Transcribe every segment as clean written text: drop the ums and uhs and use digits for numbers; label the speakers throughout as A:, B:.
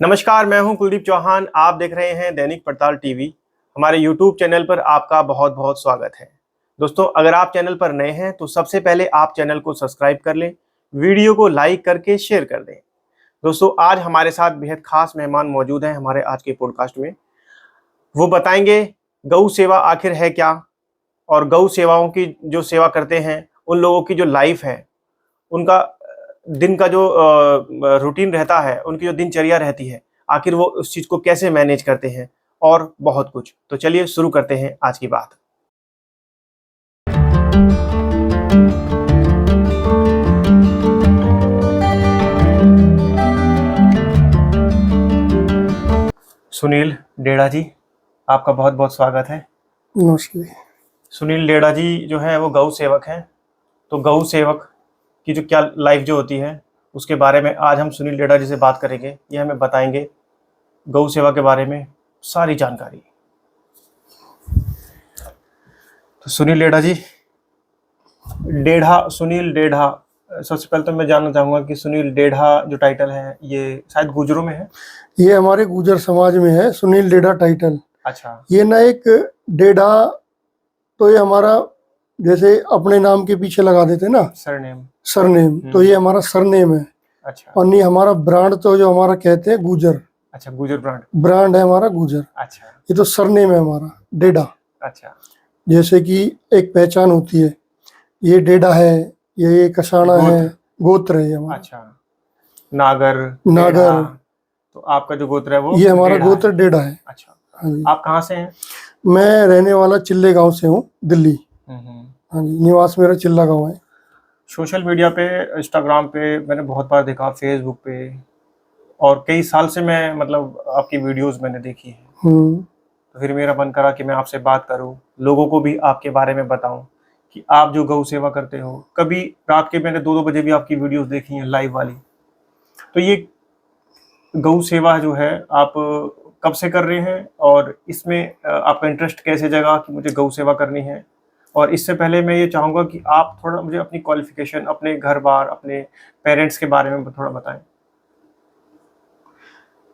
A: नमस्कार, मैं हूं कुलदीप चौहान। आप देख रहे हैं दैनिक पड़ताल टीवी। हमारे यूट्यूब चैनल पर आपका बहुत बहुत स्वागत है। दोस्तों, अगर आप चैनल पर नए हैं तो सबसे पहले आप चैनल को सब्सक्राइब कर लें, वीडियो को लाइक करके शेयर कर दें। दोस्तों, आज हमारे साथ बेहद खास मेहमान मौजूद हैं हमारे आज के पॉडकास्ट में। वो बताएंगे गौ सेवा आखिर है क्या, और गौ सेवाओं की जो सेवा करते हैं उन लोगों की जो लाइफ है, उनका दिन का जो रूटीन रहता है, उनकी जो दिनचर्या रहती है, आखिर वो उस चीज़ को कैसे मैनेज करते हैं, और बहुत कुछ। तो चलिए शुरू करते हैं आज की बात। सुनील डेढ़ा जी, आपका बहुत बहुत स्वागत है।
B: नमस्ते।
A: सुनील डेढ़ा जी जो है वो गौ सेवक हैं। तो गौ सेवक की जो क्या लाइफ जो होती है उसके बारे में आज हम सुनील डेढ़ा जी से बात करेंगे। ये हमें बताएंगे गौ सेवा के बारे में सारी जानकारी। तो सुनील डेढ़ा जी, सुनील डेढ़ा, सबसे पहले तो मैं जानना चाहूँगा कि सुनील डेढ़ा जो टाइटल है ये शायद गुजरों में है।
B: ये हमारे गुजर समाज में है सुनील डेढ़ा टाइटल।
A: अच्छा।
B: ये ना एक डेढ़ा, तो ये हमारा जैसे अपने नाम के पीछे लगा देते ना सरनेम, तो ये हमारा सरनेम है।
A: अच्छा।
B: और नहीं, हमारा ब्रांड तो जो हमारा कहते हैं गुजर।
A: अच्छा, गुजर
B: ब्रांड है हमारा गुजर।
A: अच्छा।
B: ये तो सरनेम है हमारा डेढ़ा।
A: अच्छा।
B: जैसे कि एक पहचान होती है, ये डेढ़ा है, ये कसाना है, गोत्र है हमारा।
A: अच्छा। नागर। तो आपका जो गोत्र है वो
B: ये हमारा गोत्र डेढ़ा है।
A: अच्छा।
B: हाँ जी।
A: आप कहाँ से हैं?
B: मैं रहने वाला चिल्ले गांव से हूँ, दिल्ली। हाँ जी, निवास मेरा चिल्ला गांव है।
A: सोशल मीडिया पे, इंस्टाग्राम पे मैंने बहुत बार देखा, फेसबुक पे, और कई साल से मैं मतलब आपकी वीडियोस मैंने देखी है। तो फिर मेरा मन करा कि मैं आपसे बात करूं, लोगों को भी आपके बारे में बताऊं कि आप जो गौ सेवा करते हो। कभी रात के मैंने 2-2 बजे भी आपकी वीडियोस देखी हैं, लाइव वाली। तो ये गौ सेवा जो है आप कब से कर रहे हैं, और इसमें आपका इंटरेस्ट कैसे जगा कि मुझे गौ सेवा करनी है? और इससे पहले मैं ये चाहूँगा कि आप थोड़ा मुझे अपनी क्वालिफिकेशन, अपने घर बार, अपने पेरेंट्स के बारे में थोड़ा बताएं।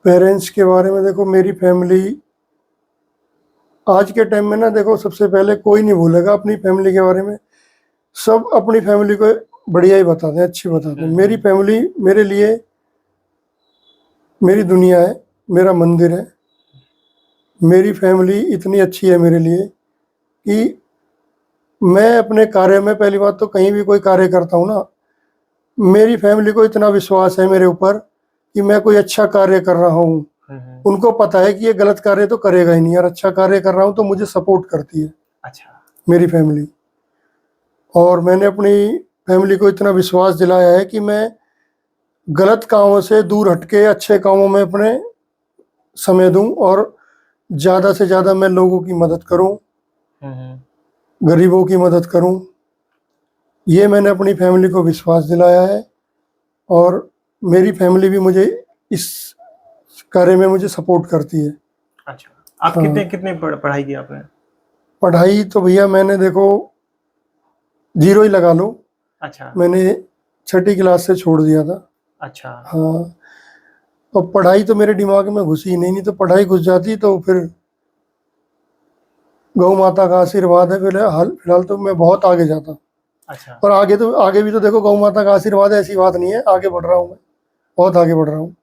B: पेरेंट्स के बारे में देखो, मेरी फैमिली आज के टाइम में ना, देखो सबसे पहले कोई नहीं भूलेगा अपनी फैमिली के बारे में। सब अपनी फैमिली को बढ़िया ही बताते हैं, अच्छी बताते हैं। मेरी फैमिली मेरे लिए मेरी दुनिया है, मेरा मंदिर है। मेरी फैमिली इतनी अच्छी है मेरे लिए कि मैं अपने कार्य में, पहली बात तो कहीं भी कोई कार्य करता हूँ ना, मेरी फैमिली को इतना विश्वास है मेरे ऊपर कि मैं कोई अच्छा कार्य कर रहा हूँ। उनको पता है कि ये गलत कार्य तो करेगा ही नहीं, और अच्छा कार्य कर रहा हूँ तो मुझे सपोर्ट करती है। अच्छा। मेरी फैमिली, और मैंने अपनी फैमिली को इतना विश्वास दिलाया है कि मैं गलत कामों से दूर हटके अच्छे कामों में अपने समय दूं, और ज़्यादा से ज़्यादा मैं लोगों की मदद करूं, गरीबों की मदद करूं। ये मैंने अपनी फैमिली को विश्वास दिलाया है, और मेरी फैमिली भी मुझे इस कार्य में मुझे सपोर्ट करती है।
A: अच्छा। आप कितने पढ़ाई की आपने? पढ़ाई
B: तो भैया मैंने देखो 0 ही लगा लो।
A: अच्छा।
B: मैंने 6ठी क्लास से छोड़ दिया था।
A: अच्छा।
B: हाँ, और पढ़ाई तो मेरे दिमाग में घुसी ही नहीं तो पढ़ाई घुस जाती तो फिर गौ माता का आशीर्वाद है। फिलहाल तो मैं बहुत आगे जाता।
A: अच्छा।
B: पर आगे भी तो देखो, गौ माता का आशीर्वाद है, ऐसी बात नहीं है। आगे बढ़ रहा हूँ मैं, बहुत आगे बढ़ रहा हूँ।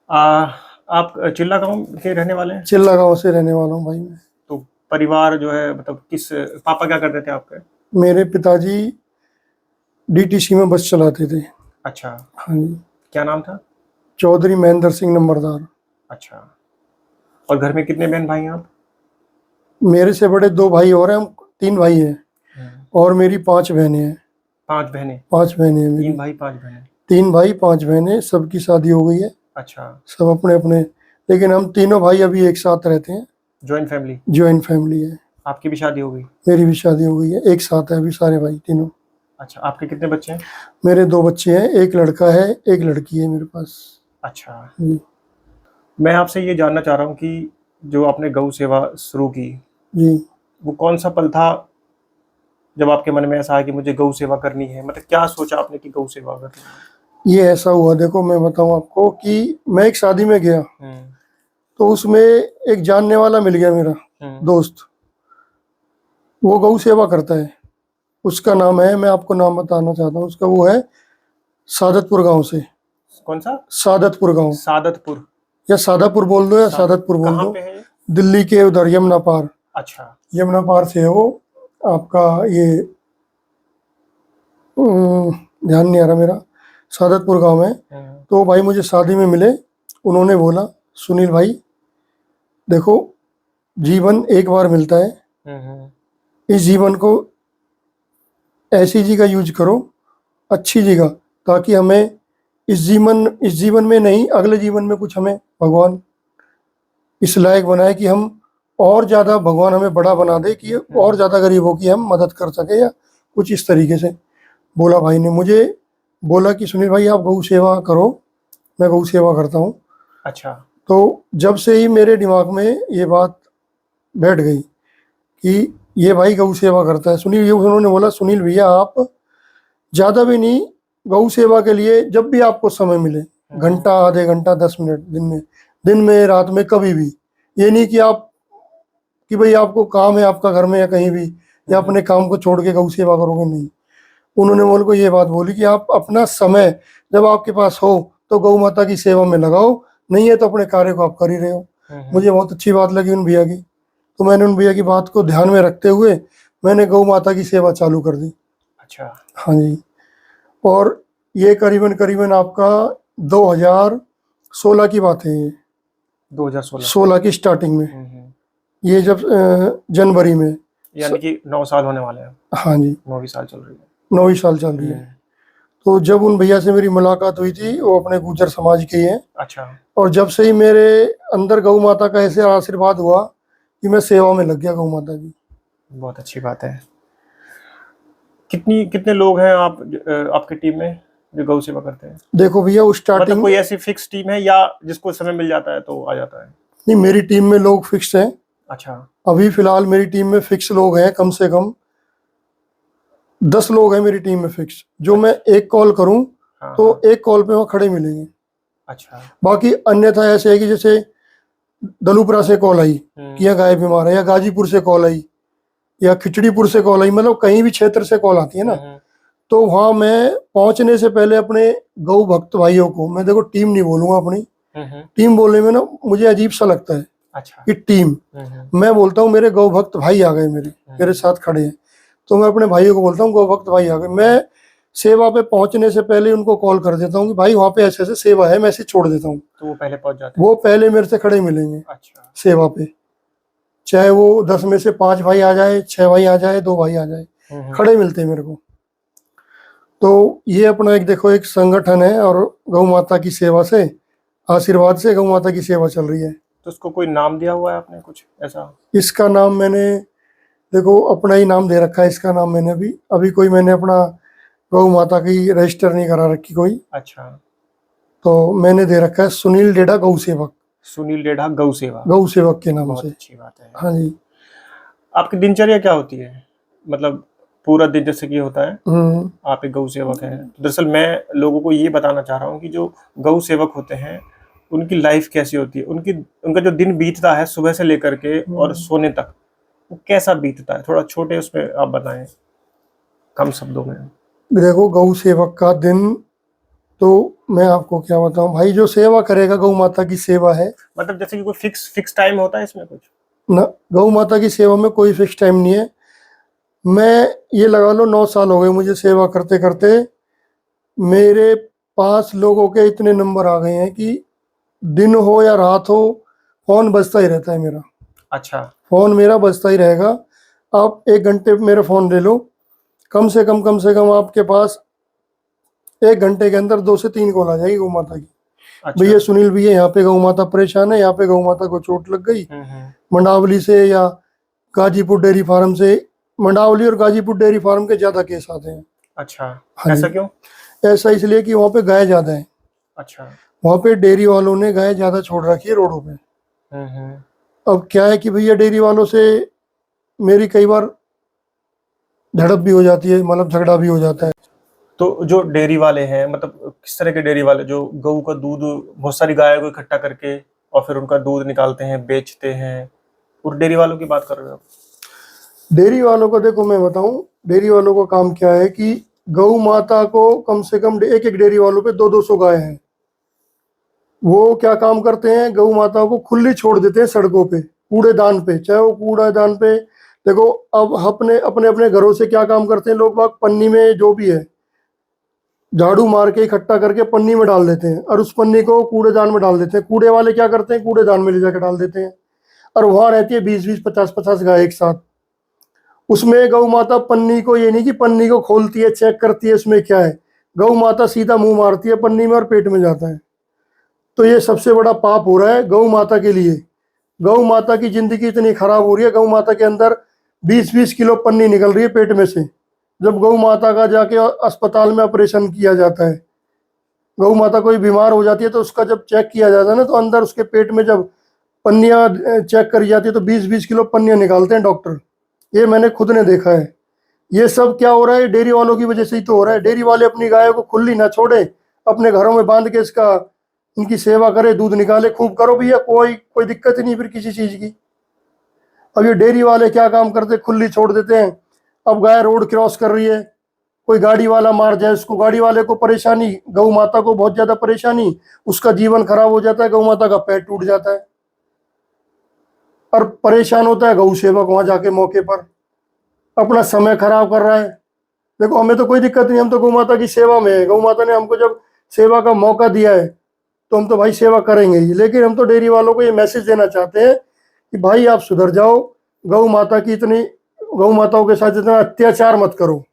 A: आप चिल्ला गांव के रहने वाले हैं?
B: चिल्ला गांव से रहने वाला हूँ भाई मैं।
A: तो परिवार जो है, मतलब पापा क्या करते थे आपके?
B: मेरे पिताजी डीटीसी में बस चलाते थे।
A: अच्छा।
B: हाँ जी।
A: क्या नाम था?
B: चौधरी महेंद्र सिंह नंबरदार।
A: अच्छा। और घर में कितने बहन भाई हैं आप?
B: मेरे से बड़े 2 भाई और हैं, हम 3 भाई हैं, और मेरी 5 बहनें हैं।
A: 5 बहनें?
B: 5 बहनें हैं मेरी।
A: 3 भाई 5 बहनें?
B: 3 भाई 5 बहनें, सबकी शादी हो गई है।
A: अच्छा।
B: सब अपने अपने, लेकिन हम तीनों भाई अभी एक साथ रहते हैं।
A: Joint family?
B: जॉइंट फैमिली है।
A: आपकी भी शादी हो गई?
B: मेरी भी शादी हो गई है, एक साथ है अभी सारे भाई तीनों।
A: अच्छा। आपके कितने बच्चे हैं?
B: मेरे 2 बच्चे हैं, एक लड़का है, एक लड़की है मेरे पास।
A: अच्छा जी। मैं आपसे ये जानना चाह रहा हूँ कि जो आपने गौ सेवा शुरू की
B: जी,
A: वो कौन सा पल था जब आपके मन में ऐसा आया कि मुझे गौ सेवा करनी है? मतलब क्या सोचा आपने कि गौ सेवा करनी है?
B: ये ऐसा हुआ, देखो मैं बताऊं आपको कि मैं एक शादी में गया, तो उसमें एक जानने वाला मिल गया मेरा दोस्त, वो गौ सेवा करता है। उसका नाम है, मैं आपको नाम बताना चाहता हूँ उसका, वो है सादतपुर गांव से।
A: कौन सा?
B: सादतपुर गांव,
A: सादतपुर।
B: या सादापुर बोल दो या सादतपुर बोल
A: कहाँ
B: दो।
A: पे है ये?
B: दिल्ली के उधर यमुना पार,
A: अच्छा।
B: यमुना पार से है वो। आपका ये ध्यान नहीं आ रहा मेरा, सादतपुर गांव है। तो भाई मुझे शादी में मिले, उन्होंने बोला सुनील भाई देखो, जीवन एक बार मिलता है, इस जीवन को ऐसी जगह यूज करो, अच्छी जगह, ताकि हमें इस जीवन में नहीं, अगले जीवन में कुछ हमें भगवान इस लायक बनाए कि हम और ज़्यादा, भगवान हमें बड़ा बना दे कि और ज़्यादा गरीबों की हम मदद कर सके, या कुछ इस तरीके से बोला। भाई ने मुझे बोला कि सुनील भाई आप गौ सेवा करो, मैं गौ सेवा करता हूँ।
A: अच्छा।
B: तो जब से ही मेरे दिमाग में ये बात बैठ गई कि ये भाई गौ सेवा करता है सुनील। ये उन्होंने बोला सुनील भैया आप ज़्यादा भी नहीं, गौ सेवा के लिए जब भी आपको समय मिले, घंटा, आधे घंटा, 10 मिनट, दिन में रात में, कभी भी, ये नहीं कि आप कि भाई आपको काम है आपका घर में या कहीं भी, या अपने काम को छोड़ के गौ सेवा करोगे, नहीं। उन्होंने मेरे को ये बात बोली कि आप अपना समय जब आपके पास हो तो गौ माता की सेवा में लगाओ, नहीं है तो अपने कार्य को आप कर ही रहे हो। मुझे बहुत अच्छी बात लगी उन भैया की, तो मैंने उन भैया की बात को ध्यान में रखते हुए मैंने गौ माता की सेवा चालू कर दी।
A: अच्छा।
B: हाँ जी। और ये करीबन करीबन आपका 2016 की बात है, ये 2016 की स्टार्टिंग में, ये जब जनवरी में,
A: यानी कि 9 साल होने वाले हैं।
B: हाँ जी,
A: 9वीं साल चल रही है।
B: 9वीं साल चल रही है। तो जब उन भैया से मेरी मुलाकात हुई थी, वो अपने गुर्जर समाज के ही हैं।
A: अच्छा।
B: और जब से ही मेरे अंदर गौ माता का ऐसे आशीर्वाद हुआ कि मैं सेवा में लग गया गौ माता की।
A: बहुत अच्छी बात है। कितने लोग हैं आप आपकी टीम में जो गौ सेवा करते हैं?
B: देखो भैया उस स्टार्टिंग,
A: मतलब कोई ऐसी फिक्स टीम है या जिसको समय मिल जाता है तो आ जाता है?
B: नहीं, मेरी टीम में लोग फिक्स हैं।
A: अच्छा।
B: अभी फिलहाल मेरी टीम में फिक्स लोग हैं, कम से कम 10 लोग हैं मेरी टीम में फिक्स, जो मैं एक कॉल करूं तो एक कॉल पे वहाँ खड़े मिलेंगे।
A: अच्छा।
B: बाकी अन्यथा ऐसे है कि जैसे दलूपरा से कॉल आई कि यह गाय बीमार है, या गाजीपुर से कॉल आई, या खिचड़ीपुर से कॉल आई, मतलब कहीं भी क्षेत्र से कॉल आती है ना, तो वहाँ मैं पहुंचने से पहले अपने गौ भक्त भाइयों को, मैं देखो टीम नहीं बोलूंगा अपनी, टीम बोलने में ना मुझे अजीब सा लगता है।
A: अच्छा।
B: कि टीम, मैं बोलता हूँ मेरे गौ भक्त भाई आ गए, मेरे साथ खड़े हैं, तो मैं अपने भाइयों को बोलता हूँ गौ भक्त भाई आ गए। मैं सेवा पे पहुंचने से पहले उनको कॉल कर देता हूँ कि भाई वहाँ पे ऐसे ऐसे सेवा है, मैसेज छोड़ देता हूँ,
A: तो वो पहले पहुंच जाते हैं।
B: वो पहले मेरे से खड़े मिलेंगे।
A: अच्छा।
B: सेवा पे, चाहे वो 10 में से 5 भाई आ जाए, 6 भाई आ जाए, 2 भाई आ जाए, खड़े मिलते हैं मेरे को। तो ये अपना एक देखो एक संगठन है, और गौ माता की सेवा से, आशीर्वाद से गौ माता की सेवा चल रही है।
A: तो उसको कोई नाम दिया हुआ है आपने कुछ ऐसा?
B: इसका नाम मैंने देखो अपना ही नाम दे रखा है। इसका नाम मैंने अभी कोई मैंने अपना गौ माता की रजिस्टर नहीं करा रखी कोई।
A: अच्छा।
B: तो मैंने दे रखा है सुनील डेढ़ा गौ सेवक।
A: सुनील डेढ़ा गौ सेवा,
B: गौ सेवक के नाम
A: बहुत
B: से।
A: अच्छी बात है।
B: हाँ जी।
A: आपकी दिनचर्या क्या होती है? मतलब पूरा दिन जैसे कि होता है, आप एक गौ सेवक हैं, दरअसल मैं लोगों को ये बताना चाह रहा हूँ कि जो गौ सेवक होते हैं उनकी लाइफ कैसी होती है, उनका जो दिन बीतता है सुबह से लेकर के और सोने तक, वो कैसा बीतता है, थोड़ा छोटे उसमें आप बताएं, कम शब्दों में।
B: देखो गौ सेवक का दिन तो मैं आपको क्या बताऊं भाई, जो सेवा करेगा, गौ माता की सेवा है।
A: मतलब जैसे कि कोई फिक्स टाइम होता है इसमें कुछ
B: ना, गौ माता की सेवा में कोई फिक्स टाइम नहीं है। मैं ये लगा लो 9 साल हो गए मुझे सेवा करते करते, मेरे पास लोगों के इतने नंबर आ गए हैं कि दिन हो या रात हो फोन बजता ही रहता है मेरा।
A: अच्छा।
B: फोन मेरा बजता ही रहेगा। आप 1 घंटे मेरा फोन ले लो, कम से कम आपके पास 1 घंटे के अंदर 2 से 3 कॉल आ जाएगी गौ माता की।
A: अच्छा।
B: भैया सुनील भैया यहाँ पे गौ माता परेशान है, यहाँ पे गौ माता को चोट लग गई। मंडावली से या गाजीपुर डेयरी फार्म से, मंडावली और गाजीपुर डेयरी फार्म के ज्यादा केस आते हैं।
A: अच्छा।
B: हाँ
A: ऐसा
B: जी।
A: क्यों?
B: ऐसा इसलिए कि वहाँ पे गाय ज्यादा है।
A: अच्छा।
B: वहाँ पे डेयरी वालों ने गाय ज्यादा छोड़ रखी है रोडों पे। अब क्या है कि भैया डेयरी वालों से मेरी कई बार झड़प भी हो जाती है, मतलब झगड़ा भी हो जाता है।
A: तो जो डेयरी वाले हैं, मतलब किस तरह के डेयरी वाले, जो गऊ का दूध बहुत सारी गायों को इकट्ठा करके और फिर उनका दूध निकालते हैं, बेचते हैं, और डेयरी वालों की बात कर रहे हो आप?
B: डेयरी वालों को देखो मैं बताऊं, डेयरी वालों का काम क्या है कि गौ माता को कम से कम एक एक डेयरी वालों पे 200 गाय हैं। वो क्या काम करते हैं, गौ माता को खुली छोड़ देते हैं सड़कों पे, कूड़ेदान पे, चाहे वो कूड़ेदान पे। देखो अब अपने अपने अपने घरों से क्या काम करते हैं लोग बाग, पन्नी में जो भी है झाड़ू मार के इकट्ठा करके पन्नी में डाल देते हैं और उस पन्नी को कूड़ेदान में डाल देते हैं। कूड़े वाले क्या करते हैं, कूड़ेदान में ले जाकर डाल देते हैं। और वहां रहती है 20-20, 50-50 गाय एक साथ। उसमें गौ माता पन्नी को, ये नहीं कि पन्नी को खोलती है, चेक करती है उसमें क्या है, गौ माता सीधा मुंह मारती है पन्नी में और पेट में जाता है। तो ये सबसे बड़ा पाप हो रहा है गौ माता के लिए। गौ माता की जिंदगी इतनी खराब हो रही है, गौ माता के अंदर 20-20 किलो पन्नी निकल रही है पेट में से। जब गौ माता का जाके अस्पताल में ऑपरेशन किया जाता है, गौ माता कोई बीमार हो जाती है तो उसका जब चेक किया जाता है ना, तो अंदर उसके पेट में जब पन्नियां चेक करी जाती है तो 20-20 किलो पन्नियां निकालते हैं डॉक्टर। ये मैंने खुद ने देखा है। ये सब क्या हो रहा है, डेयरी वालों की वजह से ही तो हो रहा है। डेयरी वाले अपनी गायों को खुली ना छोड़े, अपने घरों में बांध के इसका इनकी सेवा करे, दूध निकाले, खूब करो भैया, कोई कोई दिक्कत ही नहीं फिर किसी चीज की। अब ये डेयरी वाले क्या काम करते, खुली छोड़ देते हैं। अब गाय रोड क्रॉस कर रही है, कोई गाड़ी वाला मार जाए उसको, गाड़ी वाले को परेशानी, गौ माता को बहुत ज्यादा परेशानी, उसका जीवन खराब हो जाता है, गौ माता का पेट टूट जाता है और परेशान होता है गौ सेवक वहां जाके मौके पर, अपना समय खराब कर रहा है। देखो हमें तो कोई दिक्कत नहीं, हम तो गौ माता की सेवा में है। गौ माता ने हमको जब सेवा का मौका दिया है तो हम तो भाई सेवा करेंगे ही। लेकिन हम तो डेयरी वालों को ये मैसेज देना चाहते हैं कि भाई आप सुधर जाओ, गौ माता की इतनी, गौ माताओं के साथ इतना अत्याचार मत करो।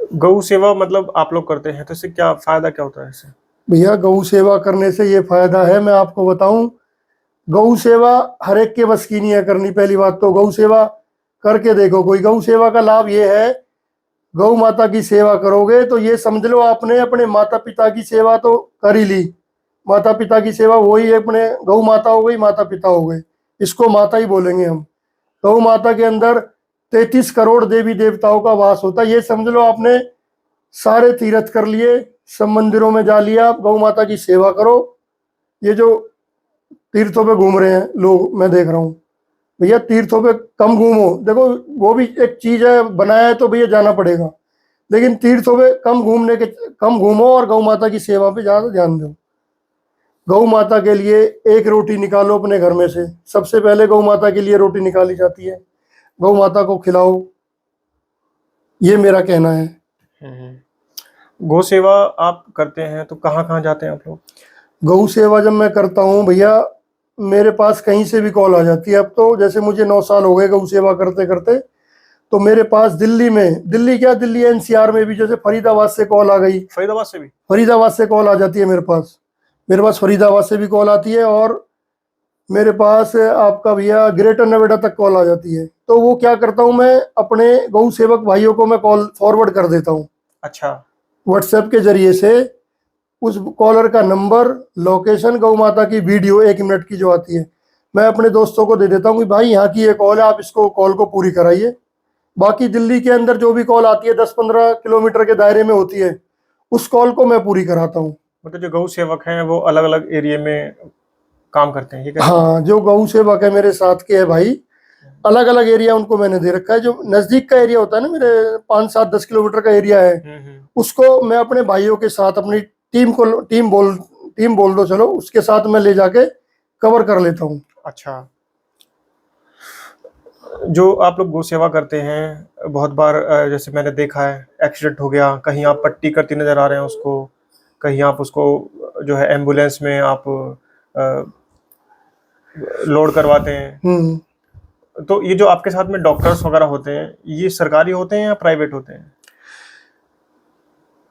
A: गौ सेवा मतलब आप लोग करते हैं तो इससे क्या फायदा, क्या होता है इससे?
B: भैया गौ सेवा करने से ये फायदा है, मैं आपको बताऊं, गौ सेवा हर एक के बस की नहीं है करनी। पहली बात तो गौ सेवा करके देखो कोई। गौ सेवा का लाभ ये है, गौ माता की सेवा करोगे तो ये समझ लो आपने अपने माता पिता की सेवा तो कर ही ली। माता पिता की सेवा वही अपने गौ माता हो गई, माता पिता हो गए, इसको माता ही बोलेंगे हम। गौ माता के अंदर 33 करोड़ देवी देवताओं का वास होता है। ये समझ लो आपने सारे तीर्थ कर लिए, सब मंदिरों में जा लिया, गौ माता की सेवा करो। ये जो तीर्थों पे घूम रहे हैं लोग, मैं देख रहा हूँ, भैया तीर्थों पे कम घूमो। देखो वो भी एक चीज है, बनाया है तो भैया जाना पड़ेगा, लेकिन तीर्थों पे कम घूमो और गौ माता की सेवा पे ज्यादा ध्यान दो। गौ माता के लिए एक रोटी निकालो अपने घर में से, सबसे पहले गौ माता के लिए रोटी निकाली जाती है, गौ माता को खिलाओ, ये मेरा कहना है।
A: गौ सेवा आप करते हैं तो कहाँ कहाँ जाते हैं आप लोग?
B: गौ सेवा जब मैं करता हूँ भैया, मेरे पास कहीं से भी कॉल आ जाती है। अब तो जैसे मुझे 9 साल हो गए गौ सेवा करते करते, तो मेरे पास दिल्ली में, दिल्ली क्या, दिल्ली एनसीआर में भी जैसे फरीदाबाद से कॉल आ गई,
A: फरीदाबाद से भी?
B: फरीदाबाद से कॉल आ जाती है मेरे पास। मेरे पास फरीदाबाद से भी कॉल आती है और मेरे पास आपका भैया ग्रेटर नोएडा तक कॉल आ जाती है। तो वो क्या करता हूँ मैं, अपने गौ सेवक भाइयों को मैं कॉल फॉरवर्ड कर देता हूँ।
A: अच्छा।
B: व्हाट्सएप के जरिए से उस कॉलर का नंबर, लोकेशन, गौ माता की वीडियो 1 मिनट की जो आती है, मैं अपने दोस्तों को दे देता हूँ कि भाई यहाँ की ये कॉल है, आप इसको कॉल को पूरी कराइए। बाकी दिल्ली के अंदर जो भी कॉल आती है 10-15 किलोमीटर के दायरे में होती है, उस कॉल को मैं पूरी कराता हूँ।
A: मतलब जो गौ सेवक हैं वो अलग अलग एरिया में काम करते हैं, ये कहते हैं?
B: हाँ, जो गौ सेवक है मेरे साथ के है भाई, अलग अलग एरिया उनको मैंने दे रखा है। जो नजदीक का एरिया होता है ना, मेरे 5-7-10 किलोमीटर का एरिया है, उसको मैं अपने भाइयों के साथ, अपनी टीम बोल दो चलो, उसके साथ मैं ले जाके कवर कर लेता हूँ।
A: अच्छा। जो आप लोग गौ सेवा करते हैं, बहुत बार जैसे मैंने देखा है एक्सीडेंट हो गया, कहीं आप पट्टी करती नजर आ रहे हैं उसको, कहीं आप उसको जो है एम्बुलेंस में आप लोड करवाते हैं। तो ये जो आपके साथ में डॉक्टर्स वगैरह होते हैं, ये सरकारी होते हैं या प्राइवेट होते हैं?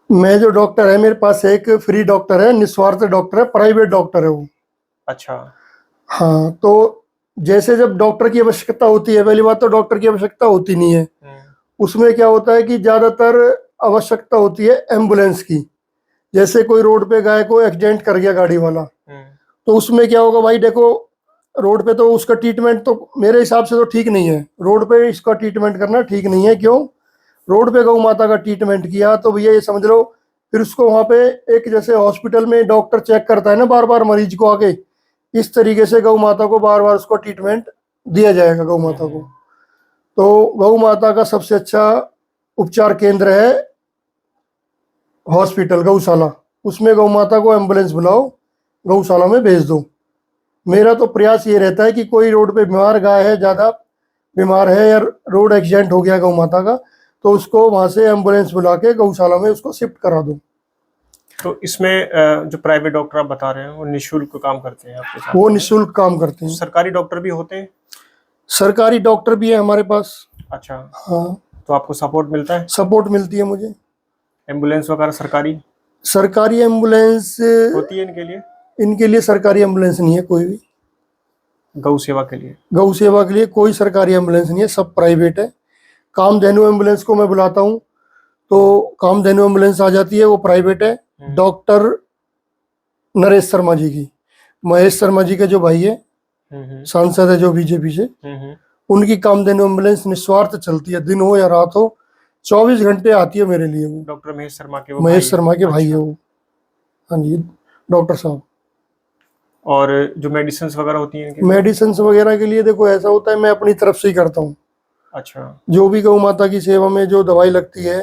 B: मैं जो डॉक्टर है, मेरे पास एक फ्री डॉक्टर है, निस्वार्थ डॉक्टर है, प्राइवेट डॉक्टर है वो।
A: अच्छा।
B: हाँ, तो जैसे जब डॉक्टर की आवश्यकता होती है, पहली बात तो डॉक्टर की आवश्यकता होती नहीं है, उसमें क्या होता है कि ज्यादातर आवश्यकता होती है एम्बुलेंस की। जैसे कोई रोड पे गाय को एक्सीडेंट कर गया गाड़ी वाला, तो उसमें क्या होगा भाई, देखो रोड पे तो उसका ट्रीटमेंट तो मेरे हिसाब से तो ठीक नहीं है, रोड पे इसका ट्रीटमेंट करना ठीक नहीं है। क्यों? रोड पे गौ माता का ट्रीटमेंट किया तो भैया ये समझ लो, फिर उसको वहां पे एक जैसे हॉस्पिटल में डॉक्टर चेक करता है ना बार बार मरीज को आके, इस तरीके से गौ माता को बार बार उसको ट्रीटमेंट दिया जाएगा गौ माता को। तो गौ माता का सबसे अच्छा उपचार केंद्र है हॉस्पिटल गौशाला, उसमें गौ माता को एम्बुलेंस बुलाओ, गौशाला में भेज दो। मेरा तो प्रयास ये रहता है कि कोई रोड पे बीमार गाय है, ज्यादा बीमार है या रोड एक्सीडेंट हो गया गौ माता का, तो उसको वहां से एम्बुलेंस बुला के गौशाला में उसको शिफ्ट करा दो।
A: तो इसमें जो प्राइवेट डॉक्टर आप बता रहे हैं वो निःशुल्क काम करते हैं आपके साथ?
B: वो निःशुल्क काम करते हैं।
A: सरकारी डॉक्टर भी होते हैं?
B: सरकारी डॉक्टर भी है हमारे पास।
A: अच्छा,
B: हाँ,
A: तो आपको सपोर्ट मिलता है?
B: सपोर्ट मिलती है मुझे।
A: एम्बुलेंस वगैरह
B: सरकारी एम्बुलेंस
A: होती है इनके लिए?
B: इनके लिए सरकारी एम्बुलेंस नहीं है कोई भी।
A: गौ सेवा के लिए?
B: गौ सेवा के लिए कोई सरकारी एम्बुलेंस नहीं है, सब प्राइवेट है। कामधेनु एम्बुलेंस को मैं बुलाता हूँ तो कामधेनु एम्बुलेंस आ जाती है, वो प्राइवेट है। डॉक्टर नरेश शर्मा जी की, महेश शर्मा जी के जो भाई है, सांसद है जो बीजेपी से, उनकी कामधेनु एम्बुलेंस निस्वार्थ चलती है, दिन हो या रात हो, 24 घंटे आती है मेरे लिए। वो
A: डॉक्टर महेश शर्मा के
B: महेश शर्मा के भाई है वो। हाँ जी डॉक्टर साहब।
A: और जो मेडिसिन वगैरह होती हैं?
B: मेडिसिन वगैरह के लिए देखो ऐसा होता है, मैं अपनी तरफ से ही करता हूँ।
A: अच्छा,
B: जो भी गौ माता की सेवा में जो दवाई लगती है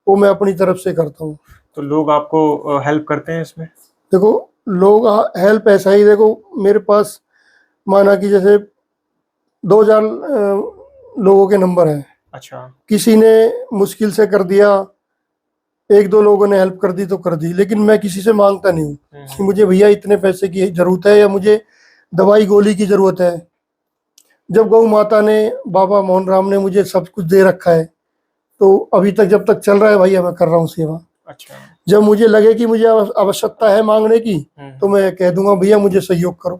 B: वो मैं अपनी तरफ से करता हूँ।
A: तो लोग आपको हेल्प करते हैं इसमें?
B: देखो लोग हेल्प ऐसा ही, देखो मेरे पास माना कि जैसे 2000 लोगों के नंबर है।
A: अच्छा,
B: किसी ने मुश्किल से कर दिया, एक दो लोगों ने हेल्प कर दी तो कर दी, लेकिन मैं किसी से मांगता नहीं हूँ कि मुझे भैया इतने पैसे की जरूरत है या मुझे दवाई गोली की जरूरत है। जब गौ माता ने, बाबा मोहन राम ने मुझे सब कुछ दे रखा है, तो अभी तक जब तक चल रहा है भैया मैं कर रहा हूँ सेवा।
A: अच्छा,
B: जब मुझे लगे कि मुझे आवश्यकता है मांगने की तो मैं कह दूंगा भैया मुझे सहयोग करो।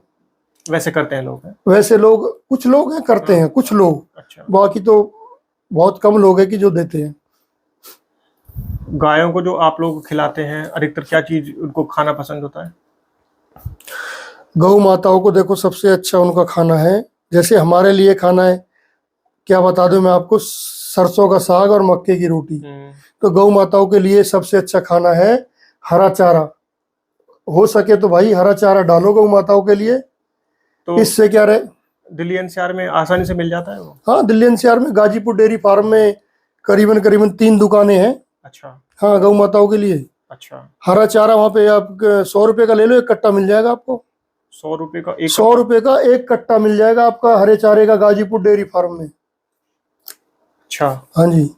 A: वैसे करते हैं लोग?
B: वैसे लोग कुछ लोग हैं करते हैं, कुछ लोग,
A: अच्छा,
B: बाकी तो बहुत कम लोग हैं कि जो देते हैं।
A: गायों को जो आप लोग खिलाते हैं अधिकतर क्या चीज उनको खाना पसंद होता है?
B: गौ माताओं को देखो सबसे अच्छा उनका खाना है, जैसे हमारे लिए खाना है, क्या बता दूं मैं आपको, सरसों का साग और मक्के की रोटी। तो गौ माताओं के लिए सबसे अच्छा खाना है हरा चारा। हो सके तो भाई हरा चारा डालो गौ माताओं के लिए।
A: तो
B: इससे क्या रहे,
A: दिल्ली एनसीआर में आसानी से मिल जाता है वो?
B: हाँ दिल्ली एनसीआर में गाजीपुर डेयरी फार्म में करीबन करीबन 3 दुकानें हैं।
A: अच्छा,
B: हाँ गौ माताओं के लिए।
A: अच्छा,
B: हरा चारा वहाँ पे आप 100 रुपये का ले लो, एक कट्टा मिल जाएगा आपको।
A: 100 रुपए का एक?
B: 100 रुपये का एक कट्टा मिल जाएगा आपका हरे चारे का गाजीपुर डेयरी फार्म में।
A: अच्छा,
B: हाँ जी।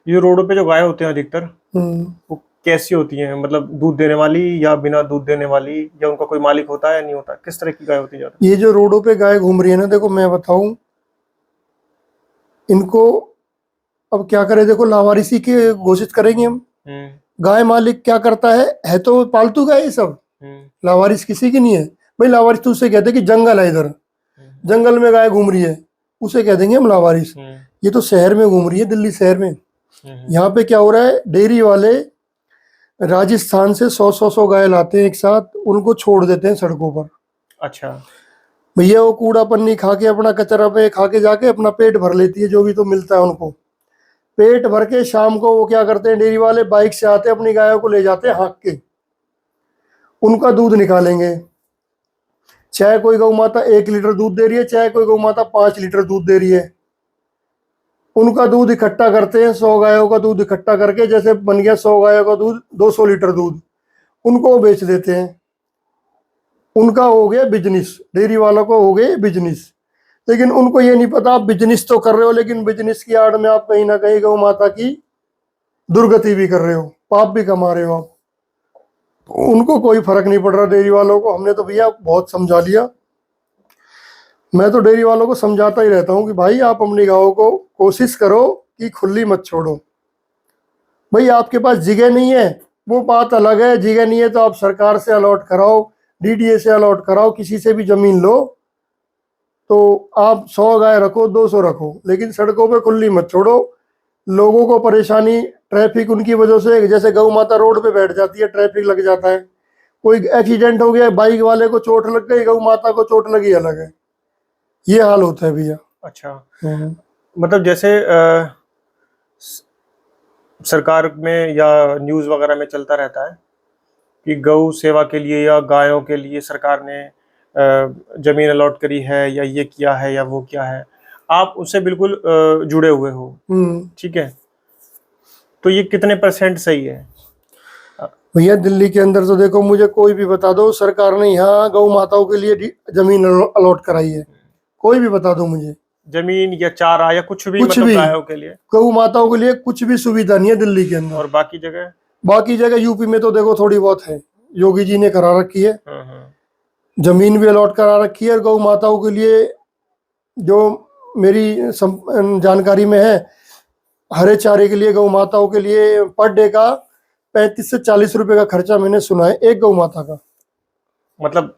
A: ये रोडों पे जो गाय होते हैं अधिकतर वो कैसी होती हैं? मतलब दूध देने वाली या बिना दूध देने वाली, या उनका कोई मालिक होता है या नहीं होता? किस तरह की गाय होती है ज्यादा?
B: ये जो रोडों पे गाय घूम रही है ना, देखो मैं बताऊं इनको अब क्या करें, देखो लावारिसी के घोषित करेंगे हम। गाय मालिक क्या करता है तो पालतू गाय ये सब, लावारिस किसी की नहीं है भाई। लावारिस तो उसे कहते हैं कि जंगल है, इधर जंगल में गाय घूम रही है, उसे कह देंगे हम लावारिस। ये तो शहर में घूम रही है, दिल्ली शहर में। यहाँ पे क्या हो रहा है, डेयरी वाले राजस्थान से 100 गाय लाते हैं एक साथ, उनको छोड़ देते हैं सड़कों पर।
A: अच्छा,
B: भैया वो कूड़ा पन्नी खा के, अपना कचरा पे खा के जाके अपना पेट भर लेती है, जो भी तो मिलता है उनको। पेट भर के शाम को वो क्या करते हैं, डेयरी वाले बाइक से आते हैं, अपनी गायों को ले जाते हैं हाँक के, उनका दूध निकालेंगे। चाहे कोई गौ माता 1 लीटर दूध दे रही है, चाहे कोई गौ माता 5 लीटर दूध दे रही है, उनका दूध इकट्ठा करते हैं। 100 गायों का दूध इकट्ठा करके, जैसे बन गया 100 गायों का दूध, 200 लीटर दूध, उनको बेच देते हैं। उनका हो गया बिजनेस, डेयरी वालों को हो गए बिजनेस। लेकिन उनको ये नहीं पता आप बिजनेस तो कर रहे हो, लेकिन बिजनेस की आड़ में आप कहीं ना कहीं गौ माता की दुर्गति भी कर रहे हो, पाप भी कमा रहे हो आप। उनको कोई फर्क नहीं पड़ रहा डेयरी वालों को। हमने तो भैया बहुत समझा लिया। मैं तो डेयरी वालों को समझाता ही रहता हूँ कि भाई आप अपनी गायों को कोशिश करो कि खुली मत छोड़ो। भाई आपके पास जगह नहीं है वो बात अलग है, जगह नहीं है तो आप सरकार से अलॉट कराओ, डीडीए से अलॉट कराओ, किसी से भी जमीन लो, तो आप 100 गाय रखो, 200 रखो, लेकिन सड़कों पे खुली मत छोड़ो। लोगों को परेशानी, ट्रैफिक उनकी वजह से, जैसे गौ माता रोड पे बैठ जाती है, ट्रैफिक लग जाता है, कोई एक्सीडेंट हो गया, बाइक वाले को चोट लग गई, गौ माता को चोट लगी, अलग है। ये हाल होता है भैया।
A: अच्छा, मतलब जैसे सरकार में या न्यूज़ वगैरह में चलता रहता है कि गौ सेवा के लिए या गायों के लिए सरकार ने जमीन अलॉट करी है या ये किया है या वो किया है, आप उससे बिल्कुल जुड़े हुए हो, ठीक है, तो ये कितने % सही है?
B: भैया दिल्ली के अंदर तो देखो, मुझे कोई भी बता दो सरकार ने यहाँ गौ माताओं के लिए जमीन अलॉट कराई है, कोई भी बता दो मुझे।
A: जमीन या चारा या कुछ भी,
B: कुछ
A: मतलब
B: भी
A: गायों के लिए,
B: गौ माताओं के लिए कुछ भी सुविधा नहीं है दिल्ली के अंदर।
A: और बाकी जगह?
B: बाकी जगह यूपी में तो देखो थोड़ी बहुत है, योगी जी ने करा रखी है, जमीन भी अलॉट करा रखी है। और गौ माताओं के लिए जो मेरी जानकारी में है, हरे चारे के लिए गौ माताओं के लिए पर डे का 35 से 40 रुपए का खर्चा मैंने सुना है एक गौ माता का।
A: मतलब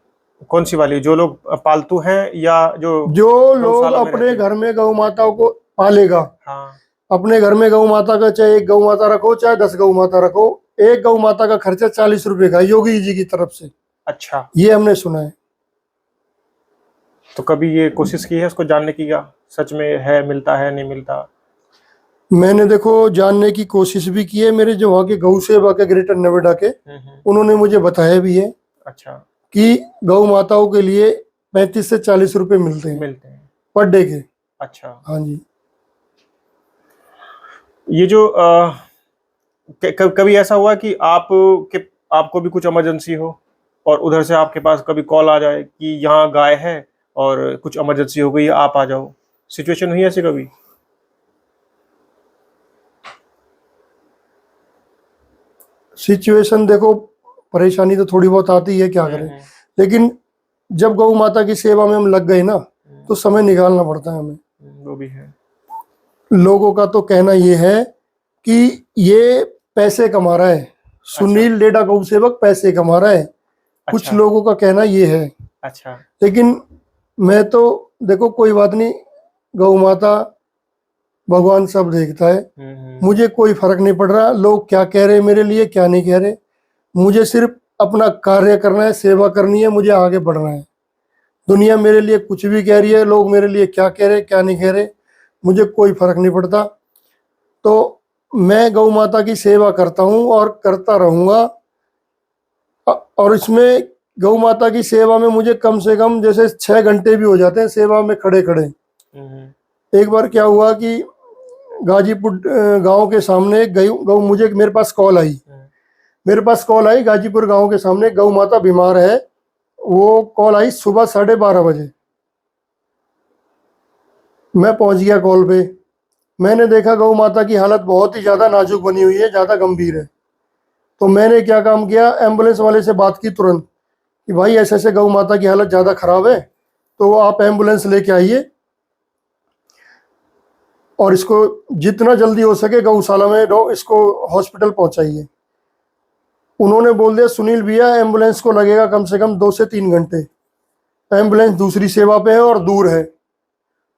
A: कौन सी वाली, जो लोग पालतू हैं या जो
B: लोग अपने घर में गौ माताओं को पालेगा?
A: हाँ।
B: अपने घर में गौ माता का, चाहे एक गौ माता रखो चाहे 10 गौ माता रखो, एक गौ माता का खर्चा 40 रुपए का, योगी जी की तरफ से।
A: अच्छा,
B: ये हमने सुना है।
A: तो कभी ये कोशिश की है उसको जानने की, क्या सच में है, मिलता है नहीं मिलता?
B: मैंने देखो जानने की कोशिश भी की है, मेरे जो वहाँ के गौ सेवा के ग्रेटर नोएडा के, उन्होंने मुझे बताया भी है।
A: अच्छा, कि
B: गौ माताओं के लिए 35 से 40 रुपए मिलते हैं पर डे के।
A: अच्छा,
B: हाँ जी।
A: ये जो कभी ऐसा हुआ कि आपको भी कुछ इमरजेंसी हो और उधर से आपके पास कभी कॉल आ जाए कि यहाँ गाय है और कुछ इमरजेंसी हो गई, आप आ जाओ, सिचुएशन हुई ऐसी कभी?
B: सिचुएशन देखो, परेशानी तो थोड़ी बहुत आती है, क्या करें, लेकिन जब गौ माता की सेवा में हम लग गए ना, तो समय निकालना पड़ता है हमें। वो भी है। लोगों का तो कहना ये है कि ये पैसे कमा रहा है, सुनील डेडा गौ सेवक पैसे कमा रहा है। कुछ लोगों का कहना ये है। अच्छा, लेकिन मैं तो देखो कोई बात नहीं, गौ माता भगवान सब देखता है, मुझे कोई फर्क नहीं पड़ रहा लोग क्या कह रहे हैं मेरे लिए, क्या नहीं कह रहे। मुझे सिर्फ अपना कार्य करना है, सेवा करनी है, मुझे आगे बढ़ना है। दुनिया मेरे लिए कुछ भी कह रही है, लोग मेरे लिए क्या कह रहे क्या नहीं कह रहे, मुझे कोई फर्क नहीं पड़ता। तो मैं गौ माता की सेवा करता हूँ और करता रहूँगा। और इसमें गौ माता की सेवा में मुझे कम से कम जैसे 6 घंटे भी हो जाते हैं सेवा में खड़े खड़े। एक बार क्या हुआ कि गाजीपुर गांव के सामने गौ मुझे मेरे पास कॉल आई, गाजीपुर गांव के सामने गौ माता बीमार है। वो कॉल आई सुबह 12:30 बजे। मैं पहुंच गया कॉल पे। मैंने देखा गौ माता की हालत बहुत ही ज़्यादा नाजुक बनी हुई है, ज़्यादा गंभीर है। तो मैंने क्या काम किया, एम्बुलेंस वाले से बात की तुरंत कि भाई ऐसे ऐसे गौ माता की हालत ज़्यादा ख़राब है, तो आप एम्बुलेंस लेके आइए और इसको जितना जल्दी हो सके गौशाला में इसको हॉस्पिटल पहुंचाइए। उन्होंने बोल दिया सुनील भैया एम्बुलेंस को लगेगा कम से कम 2 से 3 घंटे, एम्बुलेंस दूसरी सेवा पे है और दूर है।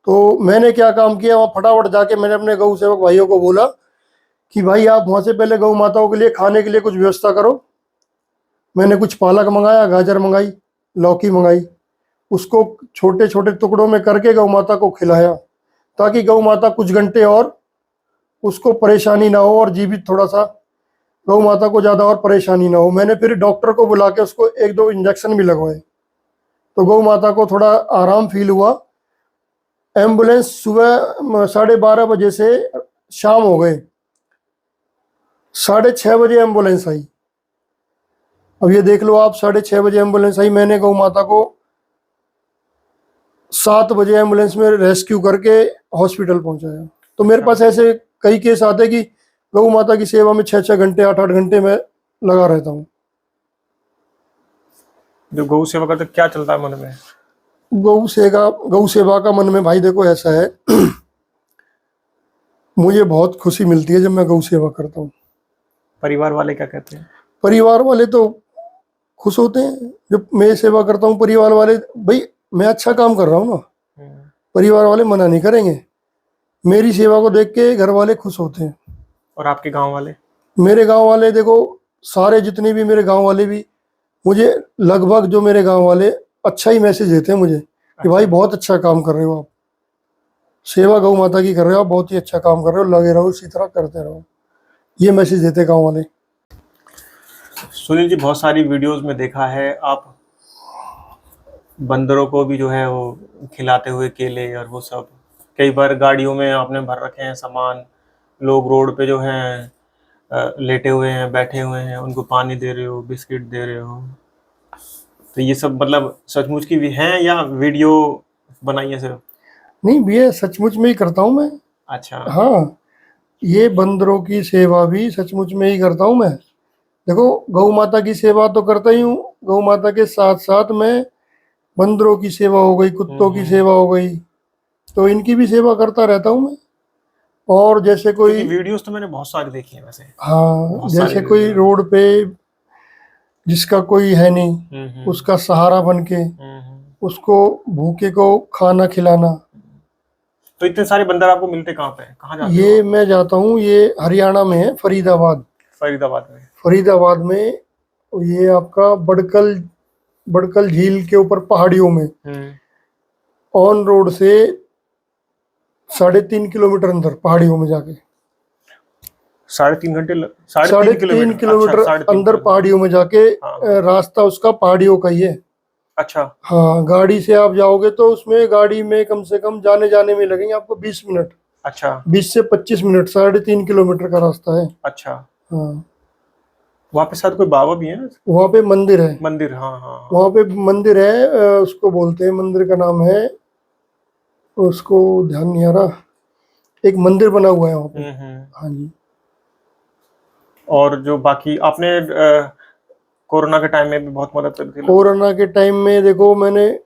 B: तो मैंने क्या काम किया, वहाँ फटाफट जाके मैंने अपने गौ सेवक भाइयों को बोला कि भाई आप वहाँ से पहले गौ माताओं के लिए खाने के लिए कुछ व्यवस्था करो। मैंने कुछ पालक मंगाया, गाजर मंगाई, लौकी मंगाई, उसको छोटे छोटे टुकड़ों में करके गौ माता को खिलाया, ताकि गौ माता कुछ घंटे और उसको परेशानी ना हो और जीवित थोड़ा सा गौ माता को ज़्यादा और परेशानी ना हो। मैंने फिर डॉक्टर को बुला के उसको 1-2 इंजेक्शन भी लगवाए, तो गौ माता को थोड़ा आराम फील हुआ। एम्बुलेंस सुबह 12:30 बजे से शाम हो गए, 6:30 बजे एम्बुलेंस आई। अब ये देख लो आप, 6:30 बजे एम्बुलेंस आई, मैंने गौ माता को 7 बजे एम्बुलेंस में रेस्क्यू करके हॉस्पिटल पहुंचाया। तो मेरे पास ऐसे कई केस आते कि गौ माता की सेवा में 6-6 घंटे 8-8 घंटे में लगा रहता हूँ।
A: जो गौ सेवा का तो क्या चलता है मन में?
B: गौ सेवा का मन में भाई देखो ऐसा है मुझे बहुत खुशी मिलती है जब मैं गौ सेवा करता हूँ।
A: परिवार वाले क्या कहते हैं?
B: परिवार वाले तो खुश होते हैं जब मैं सेवा करता हूँ। परिवार वाले भाई मैं अच्छा काम कर रहा हूँ ना, परिवार वाले मना नहीं करेंगे। मेरी सेवा को देख के घर वाले खुश होते हैं।
A: और आपके गांव वाले? मेरे
B: गांव वाले देखो सारे जितने भी मेरे गांव वाले भी मुझे लगभग जो मेरे गांव वाले अच्छा ही मैसेज देते हैं मुझे कि भाई बहुत अच्छा काम कर रहे हो आप, सेवा गौ माता की कर रहे हो आप, बहुत ही अच्छा काम कर रहे हो, लगे रहो इसी तरह करते रहो। ये मैसेज देते गांव वाले।
A: सुनील जी, बहुत सारी वीडियोस में देखा है आप बंदरों को भी जो है वो खिलाते हुए केले और वो सब। कई बार गाड़ियों में आपने भर रखे हैं सामान, लोग रोड पे जो हैं लेटे हुए हैं, बैठे हुए हैं, उनको पानी दे रहे हो, बिस्किट दे रहे हो। तो ये सब मतलब सचमुच की भी हैं या वीडियो बनाई है सिर्फ?
B: नहीं भैया, सचमुच में ही करता हूँ मैं।
A: अच्छा।
B: हाँ, ये बंदरों की सेवा भी सचमुच में ही करता हूँ मैं। देखो, गौ माता की सेवा तो करता ही हूँ, गौ माता के साथ साथ मैं बंदरों की सेवा हो गई, कुत्तों की सेवा हो गई, तो इनकी भी सेवा करता रहता हूँ मैं। और जैसे
A: क्योंकि
B: कोई,
A: वीडियोस तो मैंने बहुत सारी देखी है वैसे,
B: हाँ,
A: बहुत सारी
B: जैसे कोई
A: वीडियो।
B: रोड पे जिसका कोई है नहीं,
A: हम्म।
B: उसका सहारा बन के
A: हम्म।
B: उसको भूखे को खाना खिलाना।
A: तो इतने सारे बंदर आपको मिलते कहाँ पे, कहाँ जाते हो
B: ये
A: आप?
B: मैं जाता हूँ, ये हरियाणा में है, फरीदाबाद।
A: फरीदाबाद में।
B: फरीदाबाद में ये आपका बड़कल, बड़कल झील के ऊपर पहाड़ियों में, ऑन रोड से 3.5 किलोमीटर अंदर पहाड़ियों में जाके,
A: 3.5 घंटे 3.5
B: 3.5
A: किलोमीटर?
B: किलोमीटर
A: अच्छा, 3.5
B: अंदर
A: किलोमीटर।
B: पहाड़ियों में जाके,
A: हाँ।
B: रास्ता उसका पहाड़ियों का ही है।
A: अच्छा।
B: हाँ, गाड़ी से आप जाओगे तो उसमें गाड़ी में कम से कम जाने जाने में लगेंगे आपको 20 मिनट,
A: अच्छा।
B: 20 से 25 मिनट, 3.5 किलोमीटर का रास्ता है।
A: अच्छा।
B: हाँ,
A: वहाँ पे शायद कोई बाबा भी है?
B: वहाँ पे मंदिर है।
A: मंदिर, हाँ हाँ हाँ।
B: वहाँ पे मंदिर है, उसको बोलते हैं, मंदिर का नाम है, उसको ध्यान नहीं आ रहा, एक मंदिर बना हुआ है वहाँ पे। हाँ जी।
A: और जो बाकी आपने कोरोना के टाइम में भी बहुत मदद करी थी लोगों
B: कोरोना के टाइम में देखो, मैंने